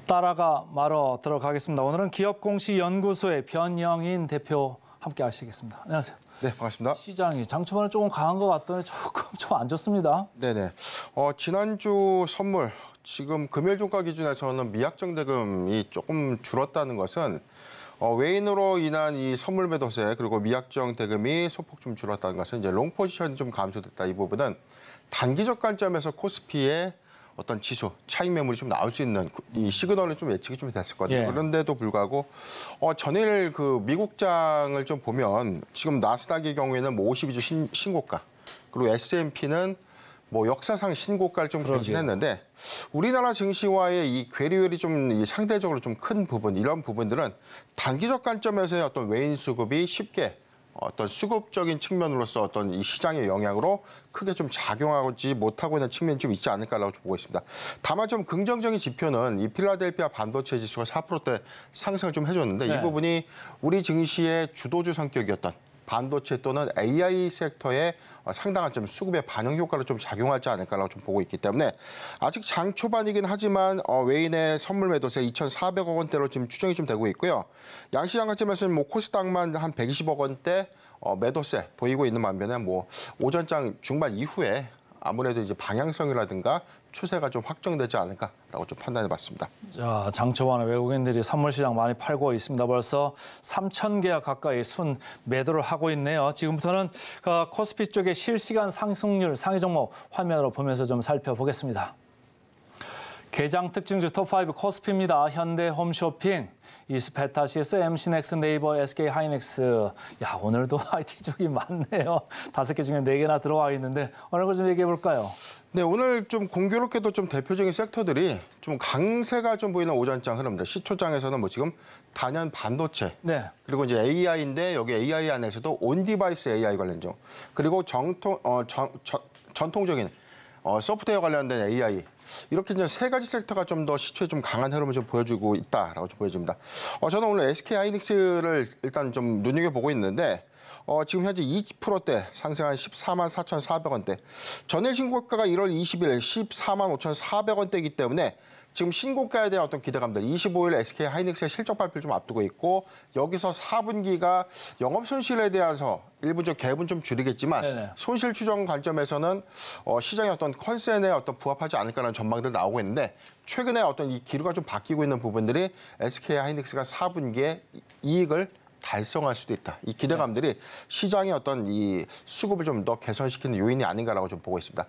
따라가 말어 들어가겠습니다. 오늘은 기업공시연구소의 변영인 대표 함께 하시겠습니다. 안녕하세요. 네, 반갑습니다. 시장이 장 초반에 조금 강한 것 같더니 조금 좀 안 좋습니다. 네네. 지난주 선물, 지금 금요일 종가 기준에서는 미약정 대금이 조금 줄었다는 것은 외인으로 인한 이 선물 매도세 그리고 미약정 대금이 소폭 좀 줄었다는 것은 이제 롱 포지션이 좀 감소됐다. 이 부분은 단기적 관점에서 코스피의 어떤 지수, 차익 매물이 좀 나올 수 있는 이 시그널을 좀 예측이 좀 됐었거든요. 예. 그런데도 불구하고 전일 그 미국장을 좀 보면 지금 나스닥의 경우에는 뭐 52주 신고가, 그리고 S&P는 뭐 역사상 신고가를 좀 갱신했는데, 우리나라 증시와의 이 괴리율이 좀 상대적으로 좀 큰 부분, 이런 부분들은 단기적 관점에서의 어떤 외인 수급이 쉽게 어떤 수급적인 측면으로서 어떤 이 시장의 영향으로 크게 좀 작용하지 못하고 있는 측면이 좀 있지 않을까라고 좀 보고 있습니다. 다만 좀 긍정적인 지표는 이 필라델피아 반도체 지수가 4%대 상승을 좀 해줬는데, 네. 이 부분이 우리 증시의 주도주 성격이었던 반도체 또는 AI 섹터의 상당한 좀 수급의 반영 효과를 좀 작용하지 않을까라고 좀 보고 있기 때문에, 아직 장 초반이긴 하지만 외인의 선물 매도세 2,400억 원대로 지금 추정이 좀 되고 있고요. 양시장 관점에서는 뭐 코스닥만 한 120억 원대 매도세 보이고 있는 반면에 뭐 오전장 중반 이후에 아무래도 이제 방향성이라든가 추세가 좀 확정되지 않을까라고 좀 판단해봤습니다. 자, 장 초반에 외국인들이 선물 시장 많이 팔고 있습니다. 벌써 3,000개 가까이 순 매도를 하고 있네요. 지금부터는 코스피 쪽의 실시간 상승률 상위 종목 화면으로 보면서 좀 살펴보겠습니다. 개장 특징주 톱5 코스피입니다. 현대 홈쇼핑, 이스페타시스, MC넥스, 네이버, SK하이닉스. 야, 오늘도 IT 쪽이 많네요. 5개 중에 4개나 들어와 있는데 어느 걸 좀 얘기해 볼까요? 네, 오늘 좀 공교롭게도 좀 대표적인 섹터들이 좀 강세가 좀 보이는 오전장 흐름입니다. 시초장에서는 뭐 지금 단연 반도체, 네. 그리고 이제 AI인데 여기 AI 안에서도 온디바이스 AI 관련종, 그리고 전통적인 소프트웨어 관련된 AI, 이렇게 이제 세 가지 섹터가 좀 더 시초에 좀 강한 흐름을 좀 보여주고 있다라고 좀 보여집니다. 저는 오늘 SK하이닉스를 일단 좀 눈여겨보고 있는데, 지금 현재 20%대 상승한 14만 4,400원대. 전일 신고가가 1월 20일 14만 5,400원대이기 때문에 지금 신고가에 대한 어떤 기대감들, 25일 SK 하이닉스의 실적 발표를 좀 앞두고 있고 여기서 4분기가 영업 손실에 대해서 일부 좀 갭은 좀 줄이겠지만 네네. 손실 추정 관점에서는 시장의 어떤 컨센에 어떤 부합하지 않을까라는 전망들 나오고 있는데 최근에 어떤 이 기류가 좀 바뀌고 있는 부분들이 SK 하이닉스가 4분기에 이익을 달성할 수도 있다. 이 기대감들이 시장의 어떤 이 수급을 좀 더 개선시키는 요인이 아닌가라고 좀 보고 있습니다.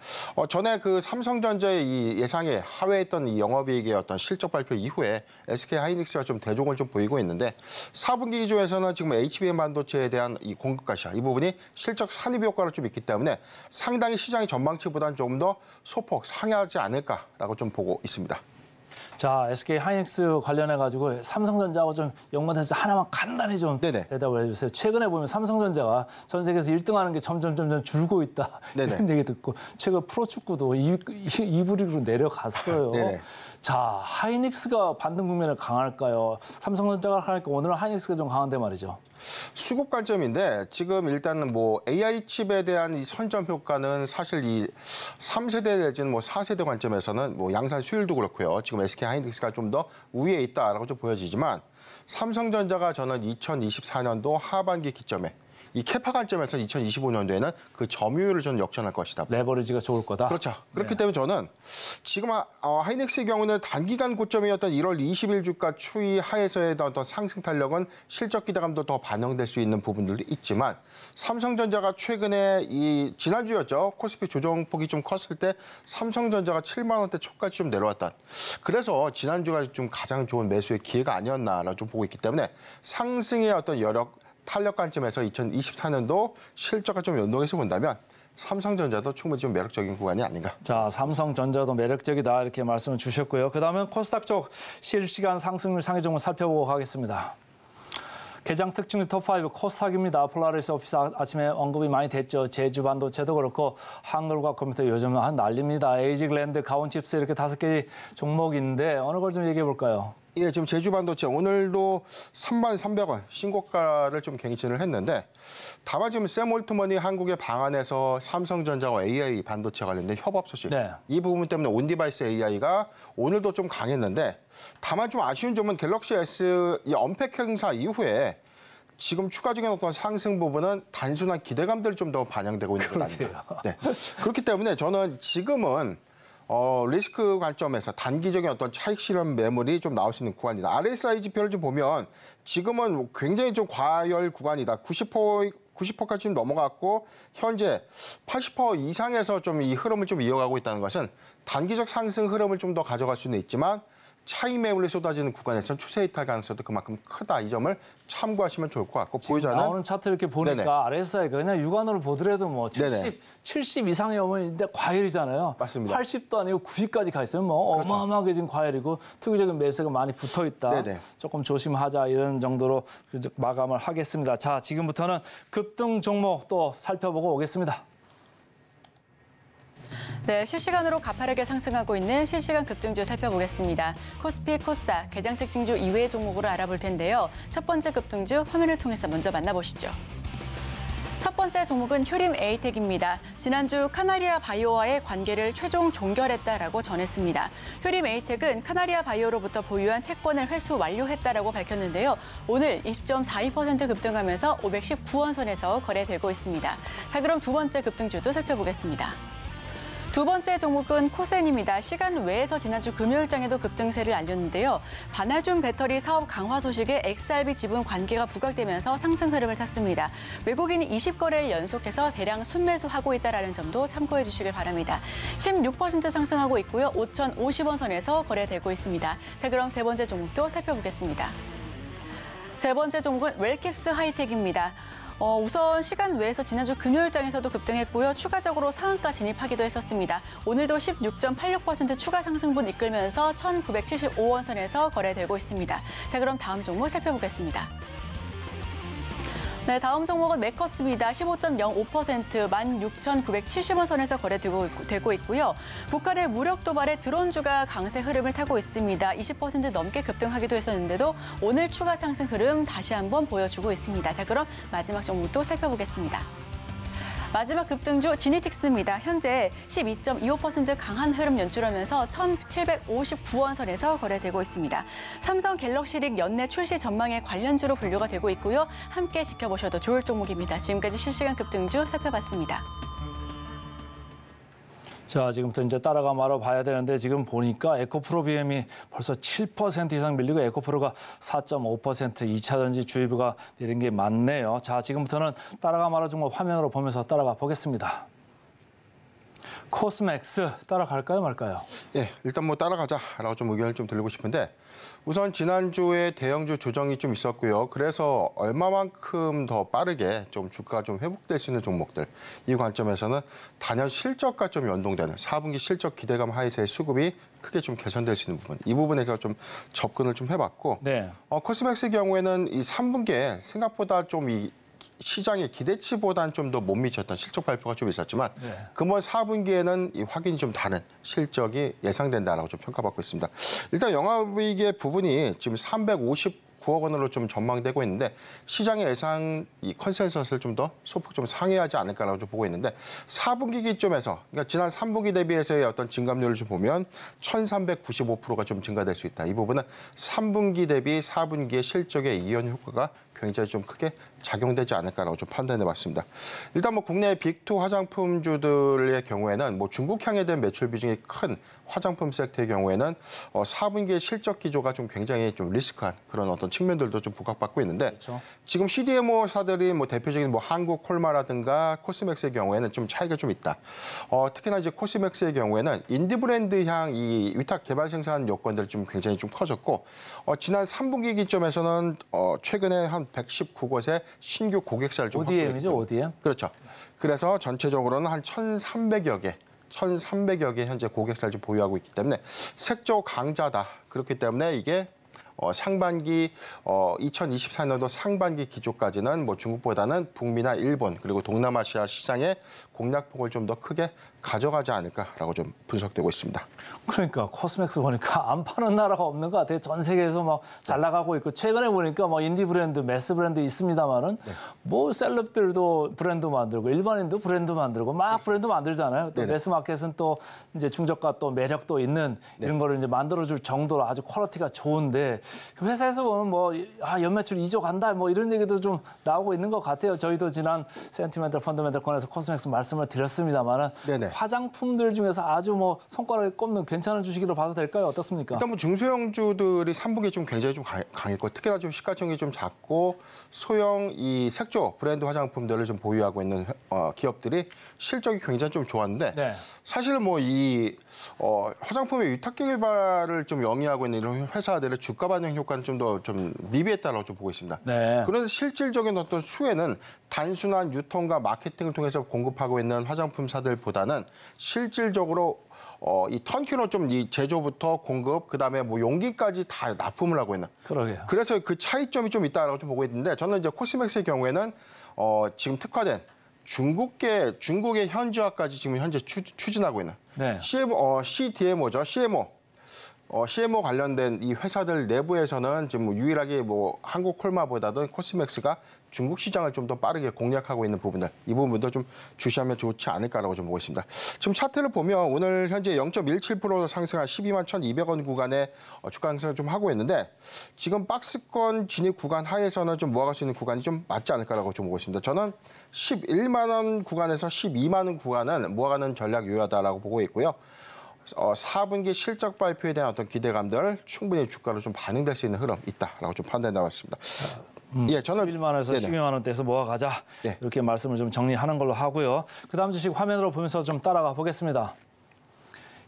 전에 그 삼성전자의 이 예상에 하회했던 이 영업이익의 어떤 실적 발표 이후에 SK 하이닉스가 좀 대종을 좀 보이고 있는데 4분기 기조에서는 지금 HBM 반도체에 대한 이 공급 가시화 이 부분이 실적 산입 효과가 좀 있기 때문에 상당히 시장의 전망치보다는 조금 더 소폭 상회하지 않을까라고 좀 보고 있습니다. 자, SK 하이닉스 관련해가지고 삼성전자하고 좀 연관해서 하나만 간단히 좀 네네. 대답을 해주세요. 최근에 보면 삼성전자가 전 세계에서 1등하는 게 점점 줄고 있다. 네네. 이런 얘기 듣고 최근 프로축구도 2부 리그로 내려갔어요. 네네. 자, 하이닉스가 반등 국면에 강할까요? 삼성전자가 강할까? 오늘은 하이닉스가 좀 강한데 말이죠. 수급 관점인데 지금 일단은 뭐 AI 칩에 대한 이 선점 효과는 사실 이 3세대 내지는 뭐 4세대 관점에서는 뭐 양산 수율도 그렇고요. 지금 SK 하이닉스가 좀 더 우위에 있다라고 좀 보여지지만 삼성전자가 저는 2024년도 하반기 기점에 이 캐파 관점에서 2025년도에는 그 점유율을 저는 역전할 것이다. 레버리지가 좋을 거다. 그렇죠. 그렇기 때문에 저는 지금 하이닉스의 경우는 단기간 고점이었던 1월 20일 주가 추이 하에서의 어떤 상승 탄력은 실적 기대감도 더 반영될 수 있는 부분들도 있지만 삼성전자가 최근에 이 지난주였죠. 코스피 조정폭이 좀 컸을 때 삼성전자가 7만 원대 초까지 좀 내려왔다. 그래서 지난주가 좀 가장 좋은 매수의 기회가 아니었나라고 좀 보고 있기 때문에 상승의 어떤 여력 탄력 관점에서 2024년도 실적과 좀 연동해서 본다면 삼성전자도 충분히 좀 매력적인 구간이 아닌가. 자, 삼성전자도 매력적이다 이렇게 말씀을 주셨고요. 그다음에 코스닥 쪽 실시간 상승률 상위 종목 살펴보고 가겠습니다. 개장 특징 톱5 코스닥입니다. 폴라리스 오피스 아침에 언급이 많이 됐죠. 제주 반도체도 그렇고 한글과 컴퓨터 요즘 난립니다. 에이직랜드, 가온칩스 이렇게 5개 종목인데 어느 걸 좀 얘기해 볼까요? 예, 지금 제주 반도체 오늘도 33,300원 신고가를 좀 갱신을 했는데 다만 지금 샘 올트먼이 한국의 방안에서 삼성전자와 AI 반도체 관련된 협업 소식 네. 이 부분 때문에 온디바이스 AI가 오늘도 좀 강했는데 다만 좀 아쉬운 점은 갤럭시 S 이 언팩 행사 이후에 지금 추가적인 어떤 상승 부분은 단순한 기대감들이 좀 더 반영되고 있는 것 아닌가. 네. 그렇기 때문에 저는 지금은 리스크 관점에서 단기적인 어떤 차익 실현 매물이 좀 나올 수 있는 구간이다. RSI 지표를 좀 보면 지금은 굉장히 좀 과열 구간이다. 90%까지 좀 넘어갔고 현재 80% 이상에서 좀 이 흐름을 좀 이어가고 있다는 것은 단기적 상승 흐름을 좀 더 가져갈 수는 있지만 차익 매물이 쏟아지는 구간에서는 추세 이탈 가능성도 그만큼 크다. 이 점을 참고하시면 좋을 것 같고 보유자는 나오는 차트 이렇게 보니까 네네. RSI가 그냥 육안으로 보더라도 뭐 70 이상의 어머니인데 과열이잖아요. 맞습니다. 80도 아니고 90까지 가 있으면 뭐 그렇죠. 어마어마하게 지금 과열이고 투기적인 매수가 많이 붙어 있다. 네네. 조금 조심하자 이런 정도로 마감을 하겠습니다. 자, 지금부터는 급등 종목 또 살펴보고 오겠습니다. 네, 실시간으로 가파르게 상승하고 있는 실시간 급등주 살펴보겠습니다. 코스피, 코스닥, 개장 특징주 이외의 종목으로 알아볼 텐데요. 첫 번째 급등주 화면을 통해서 먼저 만나보시죠. 첫 번째 종목은 효림 에이텍입니다. 지난주 카나리아 바이오와의 관계를 최종 종결했다라고 전했습니다. 효림 에이텍은 카나리아 바이오로부터 보유한 채권을 회수 완료했다라고 밝혔는데요. 오늘 20.42% 급등하면서 519원 선에서 거래되고 있습니다. 자, 그럼 두 번째 급등주도 살펴보겠습니다. 두 번째 종목은 코센입니다. 시간 외에서 지난주 금요일장에도 급등세를 알렸는데요. 바나듐 배터리 사업 강화 소식에 XRB 지분 관계가 부각되면서 상승 흐름을 탔습니다. 외국인이 20거래를 연속해서 대량 순매수하고 있다는 점도 참고해 주시길 바랍니다. 16% 상승하고 있고요. 5,050원 선에서 거래되고 있습니다. 자, 그럼 세 번째 종목도 살펴보겠습니다. 세 번째 종목은 웰캡스 하이텍입니다. 우선 시간 외에서 지난주 금요일장에서도 급등했고요. 추가적으로 상한가 진입하기도 했었습니다. 오늘도 16.86% 추가 상승분 이끌면서 1,975원 선에서 거래되고 있습니다. 자, 그럼 다음 종목 살펴보겠습니다. 네, 다음 종목은 메커스입니다. 15.05%, 16,970원 선에서 거래되고 있고요. 북한의 무력 도발에 드론주가 강세 흐름을 타고 있습니다. 20% 넘게 급등하기도 했었는데도 오늘 추가 상승 흐름 다시 한번 보여주고 있습니다. 자, 그럼 마지막 종목도 살펴보겠습니다. 마지막 급등주 지니틱스입니다. 현재 12.25% 강한 흐름 연출하면서 1,759원 선에서 거래되고 있습니다. 삼성 갤럭시릭 연내 출시 전망의 관련주로 분류가 되고 있고요. 함께 지켜보셔도 좋을 종목입니다. 지금까지 실시간 급등주 살펴봤습니다. 자, 지금부터 이제 따라가 말아 봐야 되는데 지금 보니까 에코프로 BM이 벌써 7% 이상 밀리고 에코프로가 4.5% 2차전지 주의부가 내린 게 많네요. 자, 지금부터는 따라가 말아 종목 화면으로 보면서 따라가 보겠습니다. 코스맥스 따라갈까요 말까요? 예, 일단 뭐 따라가자라고 좀 의견을 좀 드리고 싶은데 우선 지난주에 대형주 조정이 좀 있었고요. 그래서 얼마만큼 더 빠르게 좀 주가가 좀 회복될 수 있는 종목들 이 관점에서는 단연 실적과 좀 연동되는 4분기 실적 기대감 하에서의 수급이 크게 좀 개선될 수 있는 부분 이 부분에서 좀 접근을 좀 해봤고 네. 코스맥스의 경우에는 이 3분기에 생각보다 좀 이 시장의 기대치보다는 좀 더 못 미쳤던 실적 발표가 좀 있었지만 네. 금번 4분기에는 이 확인이 좀 다른 실적이 예상된다라고 좀 평가받고 있습니다. 일단 영업이익의 부분이 지금 359억 원으로 좀 전망되고 있는데 시장의 예상 이 컨센서스를 좀 더 소폭 좀 상회하지 않을까라고 좀 보고 있는데 4분기 기점에서 그러니까 지난 3분기 대비해서의 어떤 증감률을 좀 보면 1,395%가 좀 증가될 수 있다. 이 부분은 3분기 대비 4분기의 실적의 이연 효과가 굉장히 좀 크게 작용되지 않을까라고 좀 판단해봤습니다. 일단 뭐 국내 빅2 화장품주들의 경우에는 뭐 중국향에 대한 매출 비중이 큰 화장품 섹터의 경우에는 4분기의 실적 기조가 좀 굉장히 좀 리스크한 그런 어떤 측면들도 좀 부각받고 있는데 그렇죠. 지금 CDMO사들이 뭐 대표적인 뭐 한국 콜마라든가 코스맥스의 경우에는 좀 차이가 좀 있다. 특히나 이제 코스맥스의 경우에는 인디 브랜드 향 이 위탁 개발 생산 요건들이 좀 굉장히 좀 커졌고 지난 3분기 기점에서는 최근에 한 119곳의 신규 고객사를 좀 ODM이죠, ODM? 그렇죠. 그래서 전체적으로는 한 1,300여 개 현재 고객사를 좀 보유하고 있기 때문에 색조 강자다. 그렇기 때문에 이게 상반기 2024년도 상반기 기조까지는 뭐 중국보다는 북미나 일본 그리고 동남아시아 시장의 공략폭을 좀 더 크게 가져가지 않을까라고 좀 분석되고 있습니다. 그러니까 코스맥스 보니까 안 파는 나라가 없는 것 같아요. 전 세계에서 막 잘 나가고 있고 최근에 보니까 뭐 인디 브랜드, 매스 브랜드 있습니다만은 뭐 셀럽들도 브랜드 만들고 일반인도 브랜드 만들고 막 브랜드 만들잖아요. 또 네네. 매스 마켓은 또 이제 중저가 또 매력도 있는 이런 거를 이제 만들어줄 정도로 아주 퀄리티가 좋은데 회사에서 보면 뭐 연매출 2조 간다 뭐 이런 얘기도 좀 나오고 있는 것 같아요. 저희도 지난 센티멘탈 펀더멘탈 코너에서 코스맥스 말씀을 드렸습니다만은 네네. 화장품들 중에서 아주 뭐 손가락에 꼽는 괜찮은 주식으로 봐도 될까요? 어떻습니까? 일단 뭐 중소형주들이 3분기에 좀 굉장히 좀 강했고 특히나 좀 시가총액이 좀 작고 소형 이 색조 브랜드 화장품들을 좀 보유하고 있는 기업들이 실적이 굉장히 좀 좋았는데 네. 사실 뭐 이 화장품의 위탁 개발을 좀 영위하고 있는 이런 회사들의 주가 반영 효과는 좀 더 좀 미비했다라고 좀 보고 있습니다. 네. 그런데 실질적인 어떤 수혜는 단순한 유통과 마케팅을 통해서 공급하고 있는 화장품사들보다는 실질적으로 이 턴키로 좀 이 제조부터 공급 그다음에 뭐 용기까지 다 납품을 하고 있는. 그러게요. 그래서 그 차이점이 좀 있다라고 좀 보고 있는데 저는 이제 코스맥스의 경우에는 지금 특화된 중국의 현지화까지 지금 현재 추진하고 있는 네. CDMO죠. CMO 관련된 이 회사들 내부에서는 지금 유일하게 뭐 한국 콜마보다도 코스맥스가 중국 시장을 좀 더 빠르게 공략하고 있는 부분들 이 부분도 좀 주시하면 좋지 않을까라고 좀 보고 있습니다. 지금 차트를 보면 오늘 현재 0.17% 상승한 12만 1,200원 구간에 주가 상승을 좀 하고 있는데 지금 박스권 진입 구간 하에서는 좀 모아갈 수 있는 구간이 좀 맞지 않을까라고 좀 보고 있습니다. 저는 11만 원 구간에서 12만 원 구간은 모아가는 전략 유효하다라고 보고 있고요. 4분기 실적 발표에 대한 어떤 기대감들 충분히 주가로 좀 반영될 수 있는 흐름 있다라고 좀 판단해 나왔습니다. 예, 저는 11만 원에서 네네. 12만 원대에서 모아가자 네. 이렇게 말씀을 좀 정리하는 걸로 하고요. 그다음 주식 화면으로 보면서 좀 따라가 보겠습니다.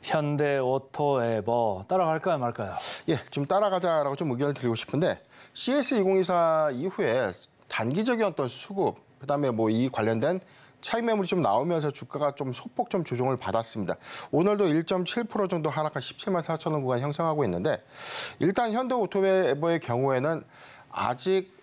현대오토에버 따라갈까요 말까요? 예, 좀 따라가자라고 좀 의견을 드리고 싶은데 CS2024 이후에 단기적인 어떤 수급 그다음에 뭐 이 관련된 차익 매물이 좀 나오면서 주가가 좀 소폭 좀 조정을 받았습니다. 오늘도 1.7% 정도 하락한 17만 4천 원 구간 형성하고 있는데 일단 현대오토웨버의 경우에는 아직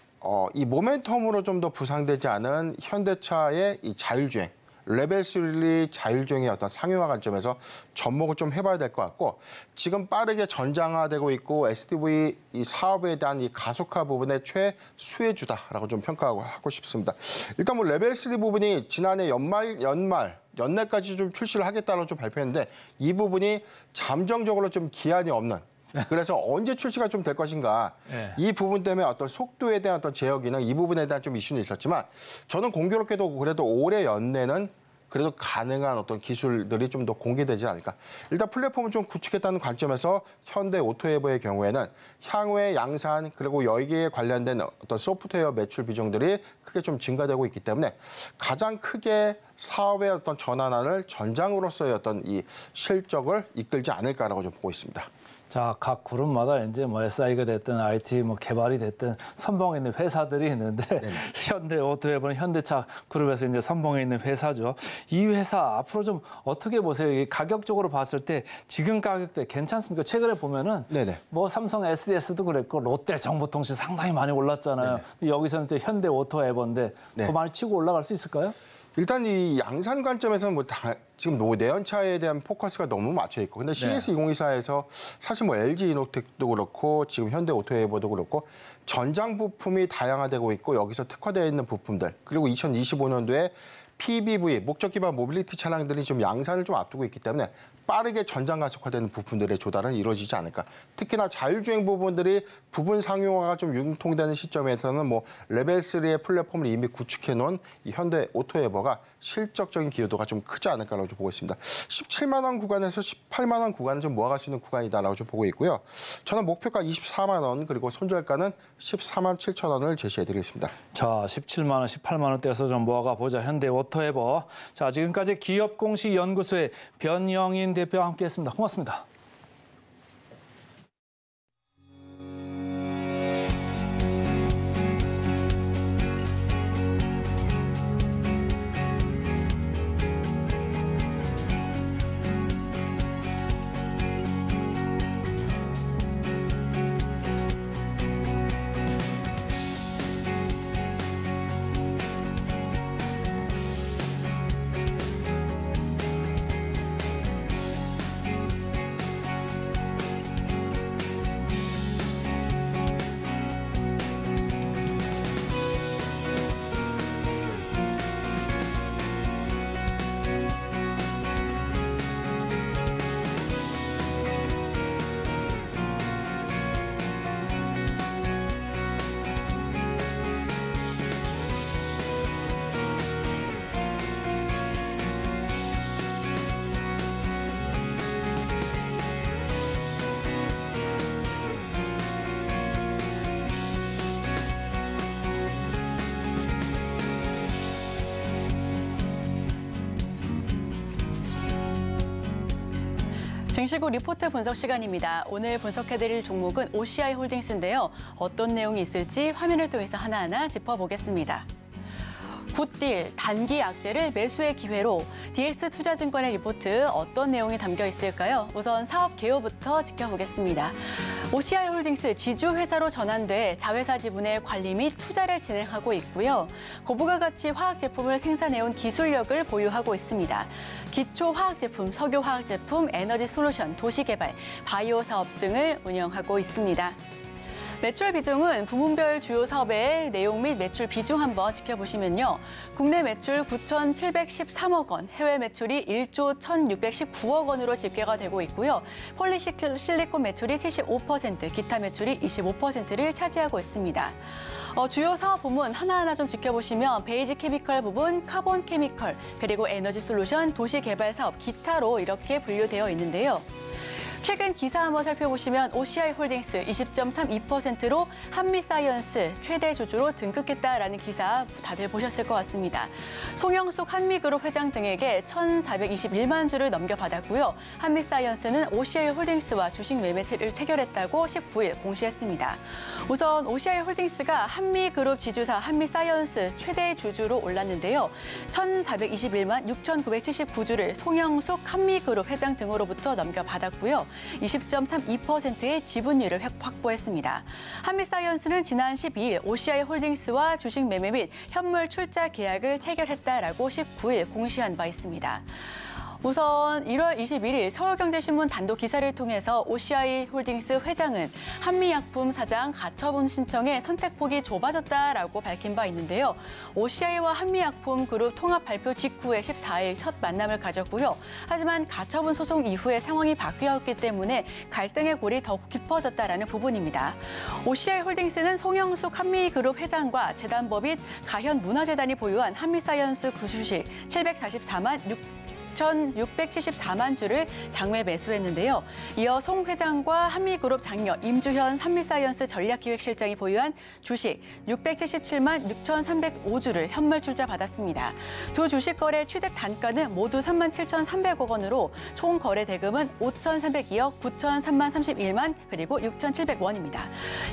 이 모멘텀으로 좀 더 부상되지 않은 현대차의 이 자율주행 레벨 3 자율주행의 어떤 상용화 관점에서 접목을 좀 해봐야 될 것 같고 지금 빠르게 전장화되고 있고 SDV 이 사업에 대한 이 가속화 부분의 최수혜주다라고 좀 평가하고 싶습니다. 일단 뭐 레벨 3 부분이 지난해 연내까지 좀 출시를 하겠다고 좀 발표했는데 이 부분이 잠정적으로 좀 기한이 없는 그래서 언제 출시가 좀 될 것인가 네. 이 부분 때문에 어떤 속도에 대한 어떤 제어 기능 이 부분에 대한 좀 이슈는 있었지만 저는 공교롭게도 그래도 올해 연내는 그래도 가능한 어떤 기술들이 좀 더 공개되지 않을까. 일단 플랫폼을 좀 구축했다는 관점에서 현대 오토에버의 경우에는 향후에 양산 그리고 여기에 관련된 어떤 소프트웨어 매출 비중들이 크게 좀 증가되고 있기 때문에 가장 크게 사업의 어떤 전환을 전장으로서의 어떤 이 실적을 이끌지 않을까라고 좀 보고 있습니다. 자, 각 그룹마다 이제 뭐 SI가 됐든 IT 뭐 개발이 됐든 선봉에 있는 회사들이 있는데 현대 오토에버는 현대차 그룹에서 이제 선봉에 있는 회사죠. 이 회사 앞으로 좀 어떻게 보세요? 이 가격적으로 봤을 때 지금 가격대 괜찮습니까? 최근에 보면은 뭐 삼성 SDS도 그랬고 롯데 정보통신 상당히 많이 올랐잖아요. 여기서는 이제 현대 오토에버인데 더 많이 치고 올라갈 수 있을까요? 일단 이 양산 관점에서는 지금 내연차에 대한 포커스가 너무 맞춰 있고, 근데 CS2024에서 사실 뭐 LG 이노텍도 그렇고 지금 현대 오토에버도 그렇고 전장 부품이 다양화되고 있고 여기서 특화되어 있는 부품들 그리고 2025년도에 PBV 목적 기반 모빌리티 차량들이 좀 양산을 좀 앞두고 있기 때문에 빠르게 전장 가속화되는 부품들의 조달은 이루어지지 않을까. 특히나 자율주행 부분들이 부분 상용화가 좀 융통되는 시점에서는 뭐 레벨 3의 플랫폼을 이미 구축해 놓은 이 현대 오토에버가 실적적인 기여도가 좀 크지 않을까라고 좀 보고 있습니다. 17만 원 구간에서 18만 원 구간을 좀 모아갈 수 있는 구간이다라고 좀 보고 있고요. 저는 목표가 24만 원 그리고 손절가는 14만 7천 원을 제시해드리겠습니다. 자, 17만 원, 18만 원대에서 좀 모아가 보자. 현대 오토에버. 자, 지금까지 기업공시연구소의 변영인 대표와 함께했습니다. 고맙습니다. 증시 후 리포트 분석 시간입니다. 오늘 분석해드릴 종목은 OCI 홀딩스인데요. 어떤 내용이 있을지 화면을 통해서 하나하나 짚어보겠습니다. 굿딜, 단기 악재를 매수의 기회로 DX투자증권의 리포트 어떤 내용이 담겨 있을까요? 우선 사업 개요부터 지켜보겠습니다. OCI 홀딩스 지주회사로 전환돼 자회사 지분의 관리 및 투자를 진행하고 있고요. 고부가 가치 화학제품을 생산해온 기술력을 보유하고 있습니다. 기초화학제품, 석유화학제품, 에너지 솔루션, 도시개발, 바이오 사업 등을 운영하고 있습니다. 매출 비중은 부문별 주요 사업의 내용 및 매출 비중 한번 지켜보시면요. 국내 매출 9,713억 원, 해외 매출이 1조 1,619억 원으로 집계가 되고 있고요. 폴리실리콘 매출이 75%, 기타 매출이 25%를 차지하고 있습니다. 주요 사업 부문 하나하나 좀 지켜보시면 베이지 케미컬 부분, 카본 케미컬, 그리고 에너지 솔루션, 도시 개발 사업, 기타로 이렇게 분류되어 있는데요. 최근 기사 한번 살펴보시면 OCI 홀딩스 20.32%로 한미사이언스 최대 주주로 등극했다라는 기사 다들 보셨을 것 같습니다. 송영숙 한미그룹 회장 등에게 1,421만 주를 넘겨받았고요. 한미사이언스는 OCI 홀딩스와 주식 매매를 체결했다고 19일 공시했습니다. 우선 OCI 홀딩스가 한미그룹 지주사 한미사이언스 최대 주주로 올랐는데요. 1,421만 6,979주를 송영숙 한미그룹 회장 등으로부터 넘겨받았고요. 20.32%의 지분율을 확보했습니다. 한미사이언스는 지난 12일 OCI 홀딩스와 주식 매매 및 현물 출자 계약을 체결했다라고 19일 공시한 바 있습니다. 우선 1월 21일 서울경제신문 단독 기사를 통해서 OCI 홀딩스 회장은 한미약품 사장 가처분 신청에 선택폭이 좁아졌다라고 밝힌 바 있는데요. OCI와 한미약품 그룹 통합 발표 직후에 14일 첫 만남을 가졌고요. 하지만 가처분 소송 이후에 상황이 바뀌었기 때문에 갈등의 골이 더욱 깊어졌다라는 부분입니다. OCI 홀딩스는 송영숙 한미그룹 회장과 재단법인 가현문화재단이 보유한 한미사이언스 주식 744만 주를 장외 매수했는데요. 이어 송 회장과 한미그룹 장녀 임주현 한미사이언스 전략기획실장이 보유한 주식 677만 6,305주를 현물 출자받았습니다. 두 주식 거래 취득 단가는 모두 37,300억 원으로 총 거래 대금은 5,302억 9,3만 31만 그리고 6,700원입니다.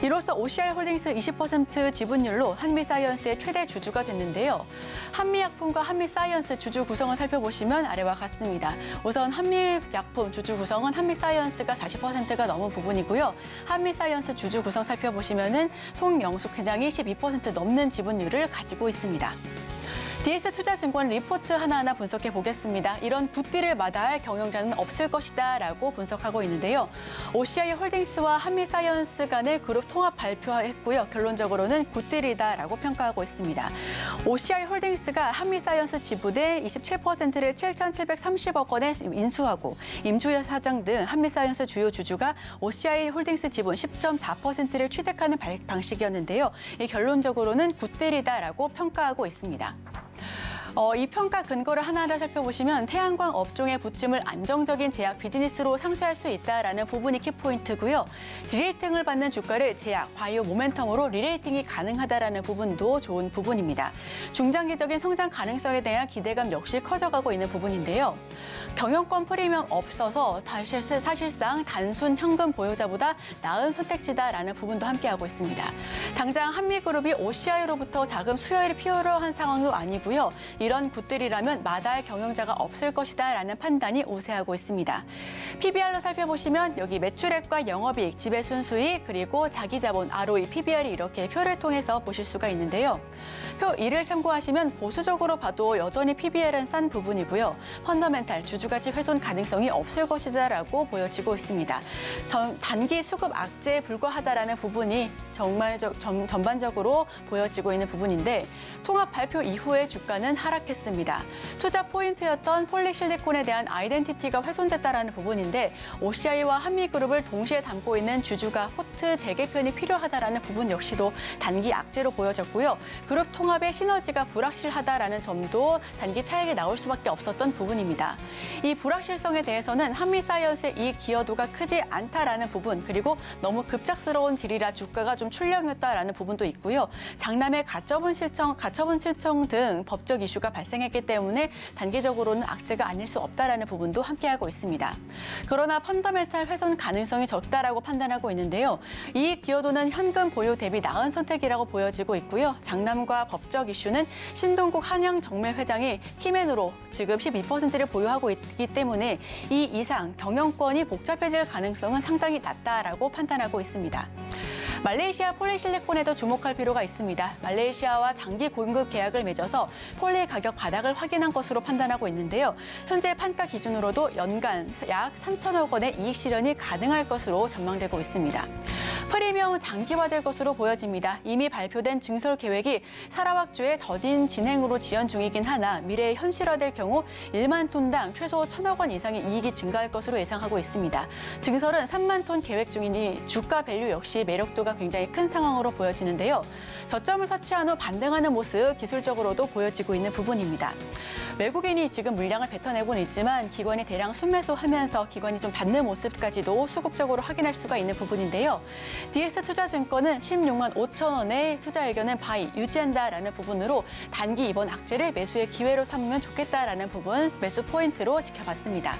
이로써 OCI 홀딩스 20% 지분율로 한미사이언스의 최대 주주가 됐는데요. 한미약품과 한미사이언스 주주 구성을 살펴보시면 아래와 같습니다. 우선 한미약품 주주 구성은 한미사이언스가 40%가 넘은 부분이고요. 한미사이언스 주주 구성 살펴보시면은 송영숙 회장이 12% 넘는 지분율을 가지고 있습니다. DS투자증권 리포트 하나하나 분석해 보겠습니다. 이런 굿딜을 마다할 경영자는 없을 것이다라고 분석하고 있는데요. OCI 홀딩스와 한미사이언스 간의 그룹 통합 발표했고요. 결론적으로는 굿딜이다라고 평가하고 있습니다. OCI 홀딩스가 한미사이언스 지분의 27%를 7,730억 원에 인수하고 임주현 사장 등 한미사이언스 주요 주주가 OCI 홀딩스 지분 10.4%를 취득하는 방식이었는데요. 이 결론적으로는 굿딜이다라고 평가하고 있습니다. 이 평가 근거를 하나하나 살펴보시면 태양광 업종의 부침을 안정적인 제약 비즈니스로 상쇄할 수 있다라는 부분이 키포인트고요. 디레이팅을 받는 주가를 제약, 바이오 모멘텀으로 리레이팅이 가능하다라는 부분도 좋은 부분입니다. 중장기적인 성장 가능성에 대한 기대감 역시 커져가고 있는 부분인데요. 경영권 프리미엄 없어서 사실상 단순 현금 보유자보다 나은 선택지다라는 부분도 함께하고 있습니다. 당장 한미그룹이 OCI로부터 자금 수혈이 필요한 상황도 아니고요. 이런 굿들이라면 마다할 경영자가 없을 것이다라는 판단이 우세하고 있습니다. PBR로 살펴보시면 여기 매출액과 영업이익, 지배순수익, 그리고 자기자본, ROE, PBR이 이렇게 표를 통해서 보실 수가 있는데요. 표 1을 참고하시면 보수적으로 봐도 여전히 PBR은 싼 부분이고요. 펀더멘탈, 주주가치 훼손 가능성이 없을 것이다라고 보여지고 있습니다. 단기 수급 악재에 불과하다라는 부분이 정말 전반적으로 보여지고 있는 부분인데 통합 발표 이후에 주가는 하락했습니다. 투자 포인트였던 폴리실리콘에 대한 아이덴티티가 훼손됐다라는 부분인데 OCI와 한미그룹을 동시에 담고 있는 주주가 호트 재개편이 필요하다라는 부분 역시도 단기 악재로 보여졌고요. 그룹 통합의 시너지가 불확실하다라는 점도 단기 차익이 나올 수밖에 없었던 부분입니다. 이 불확실성에 대해서는 한미사이언스의 이 기여도가 크지 않다라는 부분 그리고 너무 급작스러운 딜이라 주가가 좀 출렁였다라는 부분도 있고요. 장남의 가처분 실청 등 법적 이슈가 발생했기 때문에 단기적으로는 악재가 아닐 수 없다라는 부분도 함께하고 있습니다. 그러나 펀더멘탈 훼손 가능성이 적다라고 판단하고 있는데요. 이 기여도는 현금 보유 대비 나은 선택이라고 보여지고 있고요. 장남과 법적 이슈는 신동국 한양정밀 회장이 키맨으로 지금 12%를 보유하고 있기 때문에 이 이상 경영권이 복잡해질 가능성은 상당히 낮다라고 판단하고 있습니다. 말레이시아 폴리실리콘에도 주목할 필요가 있습니다. 말레이시아와 장기 공급 계약을 맺어서 폴리 가격 바닥을 확인한 것으로 판단하고 있는데요. 현재 판가 기준으로도 연간 약 3천억 원의 이익 실현이 가능할 것으로 전망되고 있습니다. 프리미엄은 장기화될 것으로 보여집니다. 이미 발표된 증설 계획이 사라왁주의 더딘 진행으로 지연 중이긴 하나 미래에 현실화될 경우 1만 톤당 최소 1,000억 원 이상의 이익이 증가할 것으로 예상하고 있습니다. 증설은 3만 톤 계획 중이니 주가 밸류 역시 매력도가 굉장히 큰 상황으로 보여지는데요. 저점을 터치한 후 반등하는 모습 기술적으로도 보여지고 있는 부분입니다. 외국인이 지금 물량을 뱉어내고는 있지만 기관이 대량 순매수하면서 기관이 좀 받는 모습까지도 수급적으로 확인할 수가 있는 부분인데요. DS투자증권은 16만 5천 원의 투자 의견은 바이 유지한다라는 부분으로 단기 이번 악재를 매수의 기회로 삼으면 좋겠다라는 부분 매수 포인트로 지켜봤습니다.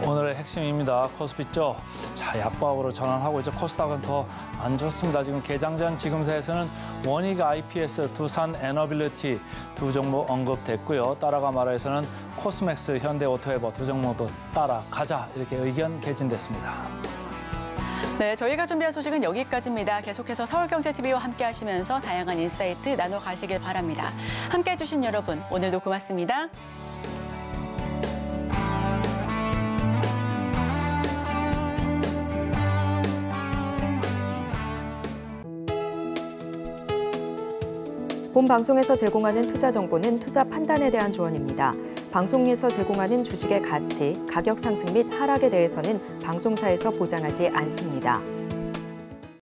오늘의 핵심입니다. 코스피죠. 자, 약보합으로 전환하고 있죠. 코스닥은 더 안 좋습니다. 지금 개장 전 지금세에서는 원익 IPS, 두산 에너빌리티 두 종목 언급됐고요. 따라가 말해서는 코스맥스, 현대오토에버 두 종목도 따라가자 이렇게 의견 개진됐습니다. 네, 저희가 준비한 소식은 여기까지입니다. 계속해서 서울경제TV와 함께 하시면서 다양한 인사이트 나눠가시길 바랍니다. 함께해 주신 여러분, 오늘도 고맙습니다. 본 방송에서 제공하는 투자 정보는 투자 판단에 대한 조언입니다. 방송에서 제공하는 주식의 가치, 가격 상승 및 하락에 대해서는 방송사에서 보장하지 않습니다.